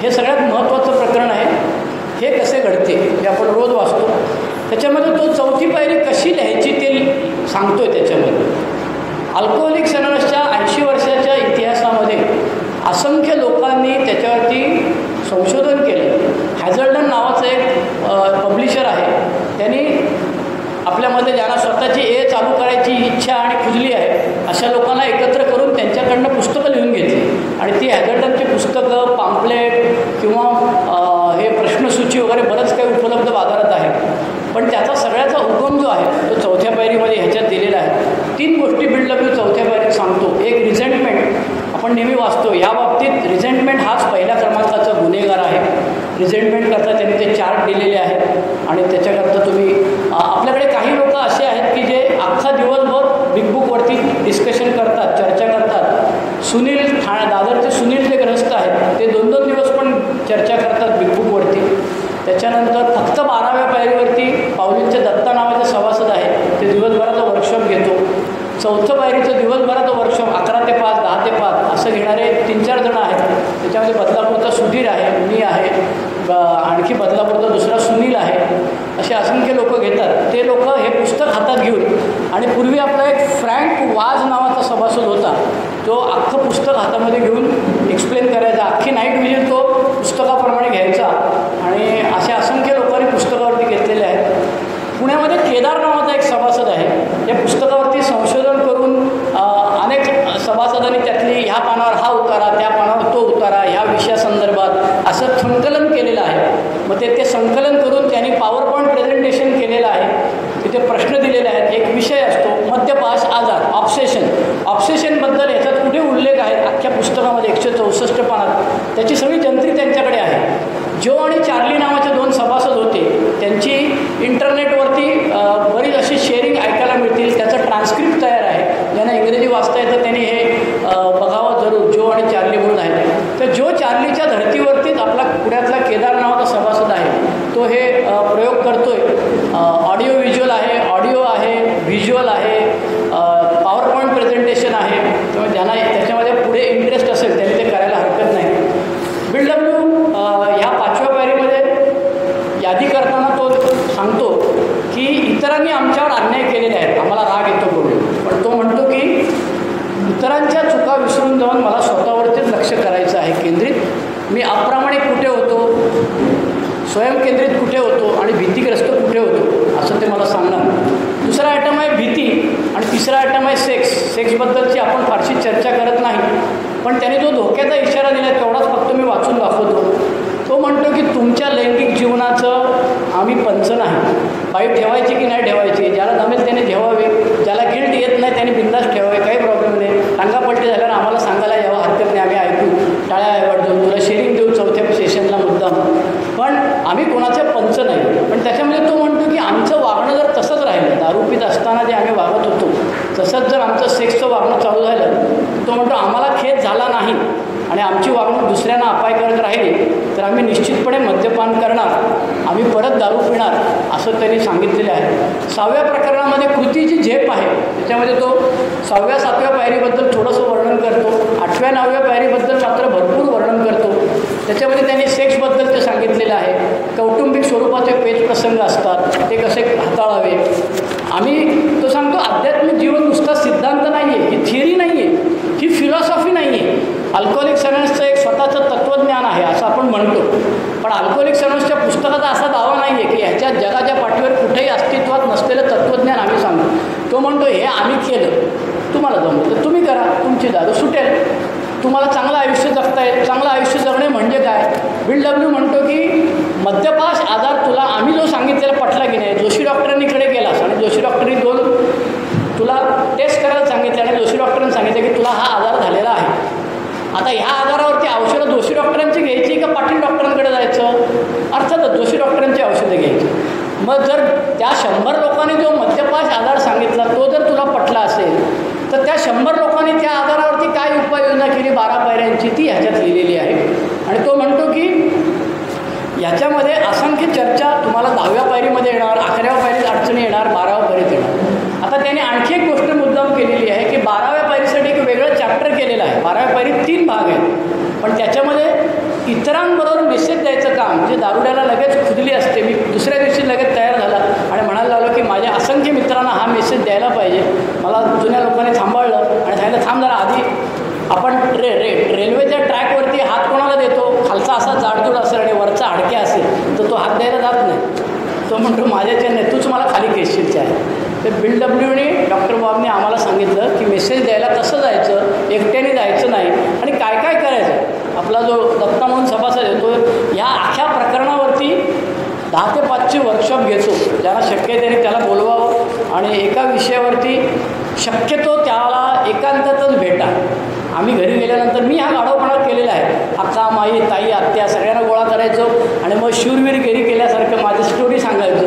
Speaker 1: हे सगळ्यात महत्त्वाचं प्रकरण आहे. हे कसे घडते हे आपण रोज वाचतो. त्याच्यामध्ये तो 4थी पायरी कशी लिहायची ते सांगतो आहे. त्याच्यामध्ये अल्कोहोलिक्स अनोनिमसच्या 80 वर्षाच्या इतिहासामध्ये असंख्य लोकांनी त्याच्यावरती संशोधन केलं. हॅझल्डन नावाचं एक पब्लिशर आहे. त्यांनी आपल्यामध्ये ज्यांना स्वतःची चालू करायची इच्छा आणि खुजली आहे अशा लोकांना एकत्र करून त्यांच्याकडनं पुस्तकं लिहून घेतली आणि ती हॅझल्डनची पुस्तकं, पॅम्पलेट किंवा हे प्रश्नसूची वगैरे बरंच काही उपलब्ध बाजारात आहे. पण त्याचा सगळ्याचा उगम जो आहे तो 4थ्या पायरीमध्ये ह्याच्यात दिलेला आहे. 3 गोष्टी BW 4थ्या पायरीत सांगतो. एक रिझेंटमेंट, आपण नेहमी वाचतो. ह्या बाबतीत रिझेंटमेंट हाच पहिल्या क्रमांकाचा गुन्हेगार आहे. रिझेंटमेंट करता त्यांनी ते चार्ट दिलेले आहेत आणि त्याच्याकरता तुम्ही आपल्याकडे काही लोक असे आहेत की जे अख्खा दिवसभर बिग बुकवरती डिस्कशन करतात, चर्चा करतात. सुनील दादरचे सुनील जे ग्रस्त आहेत ते 2-2 दिवस पण चर्चा करतात बिग बुकवरती. त्याच्यानंतर फक्त 12व्या पायरीवरती पावलींचे दत्ता नावाचे सभासद आहेत, ते दिवसभराचं वर्कशॉप घेतो. 4थं पायरीचं दिवसभराचं वर्कशॉप 11 ते 5, 10 ते 5 असं घेणारे 3-4 जण आहेत. त्याच्यामध्ये बदलापूरचा सुधीर आहे, मी आहे, आणखी बदलापूरचा दुसरा सुनील आहे. असे असंख्य लोक घेतात. ते लोक हे पुस्तक हातात घेऊन, आणि पूर्वी आपला एक फ्रँक वाज नावाचा सभासद होता, तो अख्खं पुस्तक हातामध्ये घेऊन एक्सप्लेन करायचा. अख्खी नाईट विजिट तो पुस्तकाप्रमाणे घ्यायचा आणि अशा असंख्य लोकांनी पुस्तकावरती घेतलेले आहेत. पुण्यामध्ये केदार नावाचा एक सभासद आहे. या पुस्तकावरती संशोधन करून अनेक सभासदांनी त्यातली ह्या पानावर हा उतारा, त्या पानावर तो उतारा, ह्या विषयासंदर्भात असं संकलन केलेलं आहे. मग ते संकलन करून त्यांनी पॉवर पॉईंट प्रेझेंटेशन केलेलं आहे. तिथे प्रश्न दिलेले आहेत. एक विषय असतो मद्यपाश आजार, ऑब्सेशनबद्दल ह्याच्यात कुठे उल्लेख आहे अख्ख्या पुस्तकामध्ये 164 पानात. त्याची सगळी जंत्री त्यांच्याकडे आहे. जो आणि चार्ली नावाचे 2 सभासद होते, त्यांची इंटरनेटवरती बरीच अशी शेअरिंग ऐकायला मिळतील. त्याचं ट्रान्स्क्रिप्ट तयार आहे. ज्यांना इंग्रजी वाचता येतं त्यांनी हे बघावं जरूर. जो आणि चार्ली म्हणून आहेत. तर जो चार्लीच्या धर्तीवरतीच आपला पुण्यातला केदार नावाचा सभासद आहे, तो हे प्रयोग करतोय. ऑडिओ व्हिज्युअल आहे, ऑडिओ आहे, व्हिज्युअल आहे, पॉवर पॉईंट प्रेझेंटेशन आहे. त्यामुळे ज्यांना त्याच्यामध्ये पुढे इंटरेस्ट असेल त्यांनी ते करायला हरकत नाही. BW ह्या 5व्या पायरीमध्ये यादी करताना तो सांगतो की इतरांनी आमच्यावर अन्याय केलेले आहेत, आम्हाला राग येतो करून. पण तो म्हणतो की इतरांच्या चुका विसरून जाऊन मला स्वतःवरतीच लक्ष करायचं आहे केंद्रित. मी अप्रामाणिक कुठे होतो, स्वयंकेंद्रित कुठे होतो आणि भीतीग्रस्त कुठे होतो असं ते मला सांगणार. दुसरा आयटम आहे भीती आणि तिसरा आयटम आहे सेक्सबद्दलची आपण फारशी चर्चा करत नाही, पण त्याने जो धोक्याचा इशारा दिला तेवढाच फक्त मी वाचून दाखवतो. तो म्हणतो की तुमच्या लैंगिक जीवनाचं आम्ही पंच नाही. पाईप ठेवायची की नाही ठेवायची, ज्याला जमेल त्याने ठेवावे, ज्याला गिल्ट येत नाही त्याने बिंदास ठेवावे, काही प्रॉब्लेम नाही. टांगापलटी झाल्यावर आम्हाला सांगायला यावं, हरकत नाही, आम्ही ऐकू, टाळ्या वाढवून तुला शेअरिंग देऊ 4थ्या सेशनला मुद्दाम. पण आम्ही कोणाचे पंच नाही. पण त्याच्यामध्ये तो म्हणतो की आमचं वागणं जर तसंच राहिलं, दारू पीत असताना जे आम्ही वागत होतो तसंच जर आमचं सेक्सचं वागणं चालू झालं, तो म्हणतो आम्हाला खेद झाला नाही आणि आमची वागणूक दुसऱ्यांना अपायकारक राहिली तर आम्ही निश्चितपणे मद्यपान करणार, आम्ही परत दारू पिणार असं त्यांनी सांगितलेले आहे. 6व्या प्रकरणामध्ये कृतीची झेप आहे. त्याच्यामध्ये तो 6व्या-7व्या पायरीबद्दल थोडंसं वर्णन करतो. 8व्या-9व्या पायरीबद्दल मात्र भरपूर वर्णन करतो. त्याच्यामध्ये त्यांनी सेक्सबद्दल ते सांगितलेलं आहे. कौटुंबिक स्वरूपाचे पेच प्रसंग असतात, ते कसे हाताळावे. तो सांगतो आध्यात्मिक जीवन नुसता सिद्धांत नाही आहे, ही थिअरी नाही आहे, ही फिलॉसॉफी नाही आहे. अल्कोहोलिक्स अनोनिमसचं एक स्वतःचं तत्त्वज्ञान आहे असं आपण म्हणतो, पण अल्कोहोलिक्स अनोनिमसच्या पुस्तकाचा असा दावा नाही आहे की ह्याच्या जगाच्या पाठीवर कुठेही अस्तित्वात नसलेलं तत्त्वज्ञान आम्ही सांगतो. तो म्हणतो हे आम्ही केलं, तुम्हाला जमलं तर तुम्ही करा, तुमची दारू सुटेल, तुम्हाला चांगलं आयुष्य जगता येईल. चांगलं आयुष्य जगणे म्हणजे काय? BW म्हणतो की मद्यपाश आजार तुला आम्ही जो सांगितलेला पटला की नाही, जोशी डॉक्टरांनीकडे गेलास आणि जोशी डॉक्टरांनी तुला टेस्ट करायला सांगितलं आणि जोशी डॉक्टरांनी सांगितलं की तुला हा आजार झालेला आहे. आता ह्या आजारावरती औषधं जोशी डॉक्टरांची घ्यायची का पाटील डॉक्टरांकडे जायचं? अर्थातच जोशी डॉक्टरांची औषधं घ्यायची. मग जर त्या 100 लोकांनी जो मद्यपाश आजार सांगितला तो जर तुला पटला असेल तर त्या 100 लोकांनी त्या आजारावरती काय उपाययोजना केली 12 पायऱ्यांची ती ह्याच्यात लिहिलेली आहे. आणि तो म्हणतो की ह्याच्यामध्ये असंख्य चर्चा तुम्हाला 10व्या पायरीमध्ये येणार, 11व्या पायरीत अडचणी येणार, 12व्या पायरीत त्यांनी आणखी एक गोष्ट मुद्दाम केलेली आहे की 12व्या पायरीसाठी एक वेगळं चॅप्टर केलेलं आहे. 12व्या पायरीत 3 भाग आहेत, पण त्याच्यामध्ये इतरांबरोबर मेसेज द्यायचं काम, जे दारुड्याला लगेच खुदली असते. मी दुसऱ्या दिवशी लगेच तयार झाला आणि म्हणायला लागलो की माझ्या असंख्य मित्रांना हा मेसेज द्यायला पाहिजे. मला जुन्या लोकांनी थांबवलं आणि सांगितलं थांब जरा, आधी आपण रेल्वेच्या ट्रॅकवरती हात कोणाला देतो, खालचा असा जाडजूड असेल आणि वरचा हाडके असेल तर तो हात द्यायला जात नाही. तो म्हणतो माझ्याच्या नाही, तूच मला खाली घेशीलचे आहे. तर BWने डॉक्टर बॉबने आम्हाला सांगितलं की मेसेज द्यायला कसं जायचं, एकट्याने जायचं नाही आणि काय काय करायचं. आपला जो दत्ता म्हणून सभासद आहे तो ह्या अख्ख्या प्रकरणावरती 10 ते 5ची वर्कशॉप घेतो. ज्यांना शक्य आहे त्याने त्याला बोलवावं आणि एका विषयावरती शक्यतो त्याला एकांतातच भेटा. आम्ही घरी गेल्यानंतर मी हा गाढवपणा केलेला आहे. अक्का, माई, ताई, आत्या सगळ्यांना गोळा करायचो आणि मग शूरवीरगिरी केल्यासारखं माझी स्टोरी सांगायचो.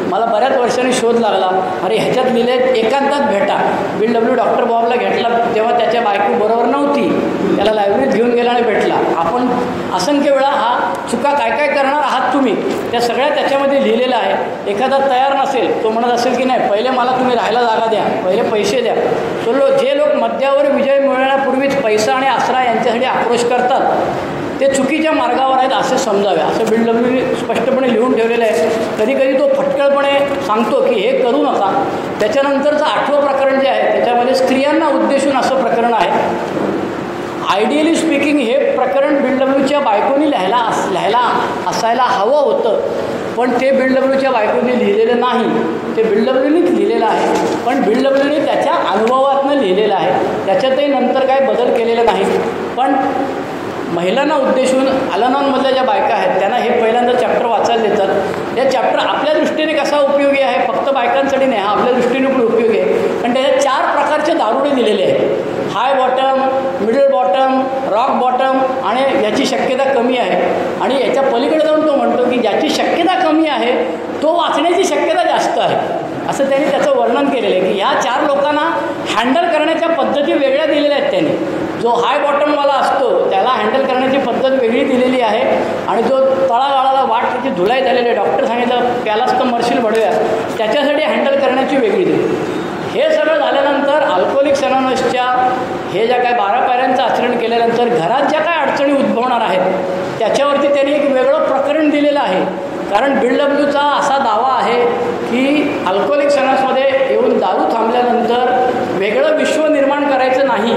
Speaker 1: मला बऱ्याच वर्षांनी शोध लागला, अरे ह्याच्यात लिहिले एकांतात भेटा. BW डॉक्टर बॉबला घेतला तेव्हा त्याच्या बायको बरोबर नव्हती, त्याला लायब्ररीत घेऊन गेला आणि भेटला. आपण असंख्य वेळा हा चुका काय काय करणार आहात तुम्ही त्या सगळ्या त्याच्यामध्ये लिहिलेलं आहे. एखादा तयार नसेल, तो म्हणत असेल की नाही पहिले मला तुम्ही राहायला जागा द्या, पहिले पैसे द्या. तो जे लोक मद्यावर विजय मिळवण्यापूर्वीच पैसा आणि आसरा यांच्यासाठी आक्रोश करतात ते चुकीच्या मार्गावर आहेत असे समजावे, असं BW स्पष्टपणे लिहून ठेवलेलं आहे. कधी कधी तो फटकळपणे सांगतो की हे करू नका. त्याच्यानंतरचं 8वं प्रकरण जे आहे त्याच्यामध्ये स्त्रियांना उद्देशून असं प्रकरण आहे. आयडियली स्पीकिंग हे प्रकरण BWच्या बायकोनी लिहायला असायला हवं होतं, पण ते BWच्या बायकोनी लिहिलेलं नाही. ते BWनीच लिहिलेलं आहे, पण BWने त्याच्या अनुभवातनं लिहिलेलं आहे. त्याच्यातही नंतर काय बदल केलेला नाही. पण महिलांना उद्देशून अल-अनोनमधल्या ज्या बायका आहेत त्यांना हे पहिल्यांदा चॅप्टर वाचायला देतात. या चॅप्टर आपल्या दृष्टीने कसा उपयोगी आहे, फक्त बायकांसाठी नाही, हा आपल्या दृष्टीने पण उपयोगी आहे. पण त्याच्यात 4 प्रकारचे दारुडे दिलेले आहेत. High bottom, middle bottom, rock bottom आणि याची शक्यता कमी आहे. आणि याच्या पलीकडे जाऊन तो म्हणतो की ज्याची शक्यता कमी आहे तो वाचण्याची शक्यता जास्त आहे, असं त्यांनी त्याचं वर्णन केलेलं आहे. की ह्या 4 लोकांना हँडल करण्याच्या पद्धती वेगळ्या दिलेल्या आहेत त्यांनी. जो हाय बॉटमवाला असतो त्याला हँडल करण्याची पद्धत वेगळी दिलेली आहे आणि जो तळागाळाला वाट त्याची धुलाई झालेली आहे, डॉक्टर सांगितलं प्यालाच तर मरशील बडव्या, त्याच्यासाठी हँडल करण्याची वेगळी दिली. हे सगळं झाल्यानंतर अल्कोहोलिक्स अनोनिमसच्या हे ज्या काय 12 पायऱ्यांचं आचरण केल्यानंतर घरात ज्या काय अडचणी उद्भवणार आहेत त्याच्यावरती त्यांनी एक वेगळं प्रकरण दिलेलं आहे. कारण BWचा असा दावा आहे की अल्कोहोलिक्स अनोनिमसमध्ये येऊन दारू थांबल्यानंतर वेगळं विश्व निर्माण करायचं नाही,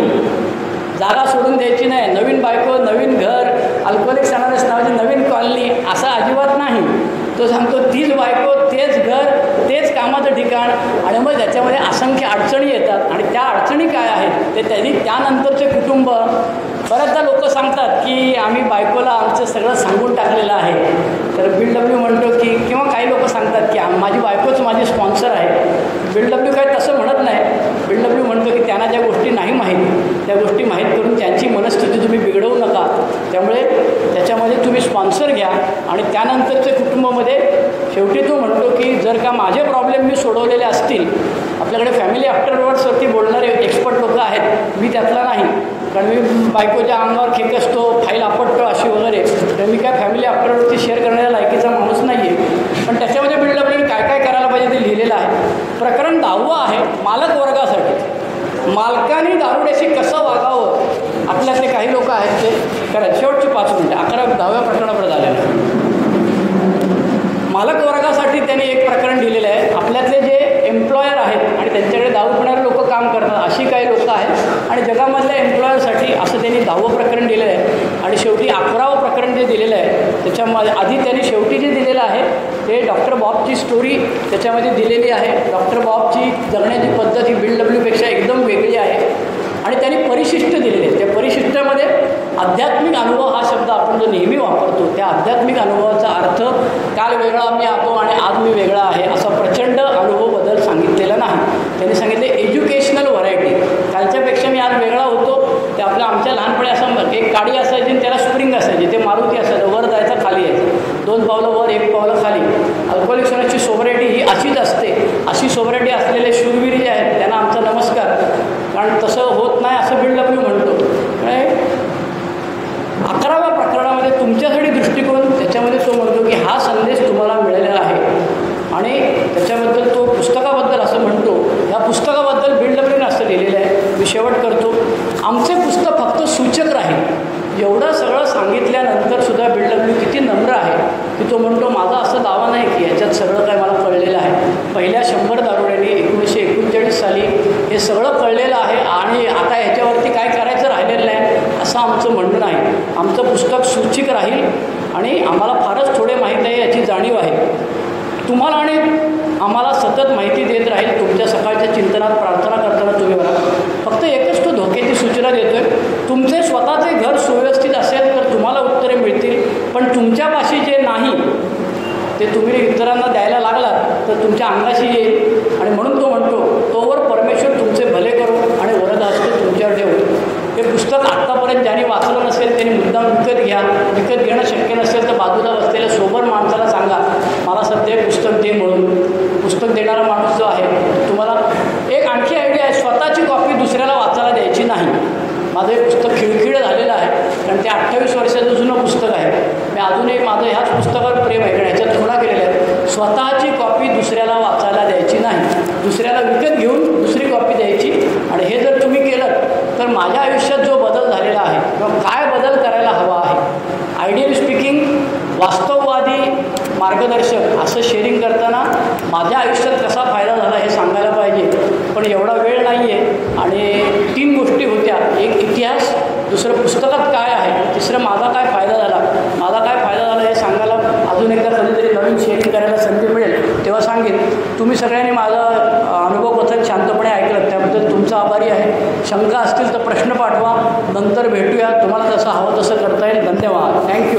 Speaker 1: जागा सोडून द्यायची नाही, नवीन बायको, नवीन घर, अल्कोहोलिक्स अनोनिमस नावाची नवीन कॉलनी असं अजिबात नाही. तो सांगतो तीच बायको, तेच घर, तेच कामाचं ठिकाण आणि मग त्याच्यामध्ये असंख्य अडचणी येतात. आणि त्या अडचणी काय आहेत ते त्यांनी त्यानंतरचे कुटुंब. बऱ्याचदा लोक सांगतात की आम्ही बायकोला आमचं सगळं सांगून टाकलेलं आहे. तर BW म्हणतो की किंवा काही लोक सांगतात की माझी बायकोच माझी स्पॉन्सर आहे. BW काय तसं म्हणत नाही. BW म्हणतो की त्यांना ज्या गोष्टी नाही माहीत त्या गोष्टी माहीत करून त्यांची मनस्थिती तुम्ही बिघडवू नका. त्यामुळे त्याच्यामध्ये तुम्ही स्पॉन्सर घ्या. आणि त्यानंतरचे कुटुंबामध्ये शेवटी तो म्हणतो की जर का माझे प्रॉब्लेम मी सोडवलेले असतील, आपल्याकडे फॅमिली आफ्टरवर्ड्सवरती बोलणारे एक्सपर्ट लोक आहेत, मी त्यातला नाही. कारण मी बायकोच्या अंगावर खेकसतो, फाईल आपटतो अशी वगैरे, तर मी काय फॅमिली आफ्टरवर्डवरती शेअर करण्याच्या लायकीचा माणूस नाही आहे. पण त्याच्यामध्ये BW काय काय करायला पाहिजे ते लिहिलेलं आहे. प्रकरण 10वं आहे मालक वर्गासाठी. मालकाने दारुड्याशी कसं वागावं आपल्यातले काही लोक आहेत ते करा. शेवटचे 5 मिनिटं 10व्या प्रकरणाकडे झालेलं आहे. मालक वर्गासाठी त्यांनी एक प्रकरण दिलेलं आहे. आपल्यातले जे एम्प्लॉयर आहेत आणि त्यांच्याकडे दारू पिणारे लोक काम करतात अशी काही लोक आहेत आणि जगामधल्या एम्प्लॉयरसाठी असं त्यांनी 10वं प्रकरण दिलेलं आहे. आणि शेवटी 11वं प्रकरण जे दिलेलं आहे त्याच्यामध्ये आधी त्यांनी शेवटी जे दिलेलं आहे ते डॉक्टर बॉबची स्टोरी त्याच्यामध्ये दिलेली आहे. डॉक्टर बॉबची जगण्याची पद्धत ही BWपेक्षा एकदम वेगळी आहे आणि त्यांनी परिशिष्ट दिलेले आहेत. त्या परिशिष्टामध्ये आध्यात्मिक अनुभव हा शब्द आपण जो नेहमी वापरतो त्या आध्यात्मिक अनुभवाचा अर्थ काल वेगळा मी आतो आणि आज मी वेगळा आहे असा प्रचंड अनुभव बदल सांगितलेला नाही. त्यांनी सांगितले एज्युकेशनल व्हरायटी. कालच्यापेक्षा मी आज वेगळा होतो. ते आमच्या लहानपणी असं एक गाडी असायची आणि त्याला स्प्रिंग असायची, ते मारुती असायचं, वर जायचं खाली यायचं, 2 पावलं वर 1 पावलं खाली. अल्कोहोलिक्स अनोनिमसची सोबरायटी ही अशीच असते. अशी सोबरायटी असलेले शूरवीर जे आहेत त्यांना आमचा नमस्कार. कारण तसं होत नाही असं BW म्हणतो. 11व्या प्रकरणामध्ये तुमच्यासाठी दृष्टिकोन त्याच्यामध्ये तो म्हणतो की हा संदेश तुम्हाला मिळालेला आहे आणि त्याच्याबद्दल तो पुस्तकाबद्दल असं म्हणतो या पुस्तकाबद्दल बिल्डअपने असं लिहिलेलं आहे. मी शेवट करतो. आमचे पुस्तक फक्त सूचक राहील. एवढं सगळं सांगितल्यानंतरसुद्धा बिल्डअप किती नम्र आहे की तो म्हणतो माझा असं दावा नाही की याच्यात सगळं काय मला कळलेलं आहे. पहिल्या 100 दारुड्यांनी 1939 साली हे सगळं कळलेलं आहे आणि आता ह्याच्यावरती काय करायचं राहिलेलं नाही असं आमचं म्हणणं नाही. आमचं पुस्तक सूचिक राहील आणि आम्हाला फारच थोडे माहीत आहे याची जाणीव आहे. तुम्हाला आणि आम्हाला सतत माहिती देत राहील. तुमच्या सकाळच्या चिंतनात प्रार्थना करताना तुम्ही बघा. फक्त एकच तो धोक्याची सूचना देतो आहे. तुमचे स्वतःचे घर सुव्यवस्थित असेल तर तुम्हाला उत्तरे मिळतील, पण तुमच्यापाशी जे नाही ते तुम्ही इतरांना द्यायला लागलात तर तुमच्या अंगाशी येईल. आणि म्हणून तो म्हणतो तोवर परमेश्वर तुमचे भले करो आणि वरद हस्त तुमच्यावर ठेवतो. हे पुस्तक आत्तापर्यंत ज्यांनी वाचलं नसेल त्यांनी मुद्दाम विकत घ्या. विकत घेणं शक्य नसेल तर बाजूला बसलेल्या सोबर माणसाला सांगा मला सध्या पुस्तक दे म्हणून. पुस्तक देणारा माणूस जो आहे तुम्हाला एक आणखी आयडिया आहे. स्वतःची कॉपी दुसऱ्याला वाचायला द्यायची नाही. माझं हे पुस्तक खिळखिळं झालेलं आहे कारण ते 28 वर्षाचं जुनं पुस्तक आहे. मी अजूनही माझं ह्याच पुस्तकावर प्रेम आहे कारण ह्याच्यात खुणा केलेल्या आहेत. स्वतःची कॉपी दुसऱ्याला वाचायला द्यायची नाही. दुसऱ्याला विकत घेऊन दुसरी कॉपी द्यायची. आणि हे जर तुम्ही केलं तर माझ्या आयुष्यात जो बदल झालेला आहे किंवा काय बदल करायला हवा आहे, आयडियल स्पीकिंग, वास्तववादी मार्गदर्शक असं शेअरिंग करताना माझ्या आयुष्यात कसा फायदा झाला हे सांगायला पाहिजे. पण एवढा वेळ नाही आहे आणि 3 गोष्टी होत्या. एक इतिहास, दुसरं पुस्तकात काय आहे, तिसरं माझा काय फायदा झाला. माझा काय फायदा झाला हे सांगायला अजून एकदा कधीतरी नवीन शेअरिंग करायला संधी मिळेल तेव्हा सांगेन. तुम्ही सगळ्यांनी माझा अनुभव कथन शांतपणे ऐकलं त्याबद्दल तुमचा आभारी आहे. शंका असतील तर प्रश्न पाठवा. नंतर भेटूया. तुम्हाला जसं हवं तसं करता येईल. धन्यवाद. थँक्यू.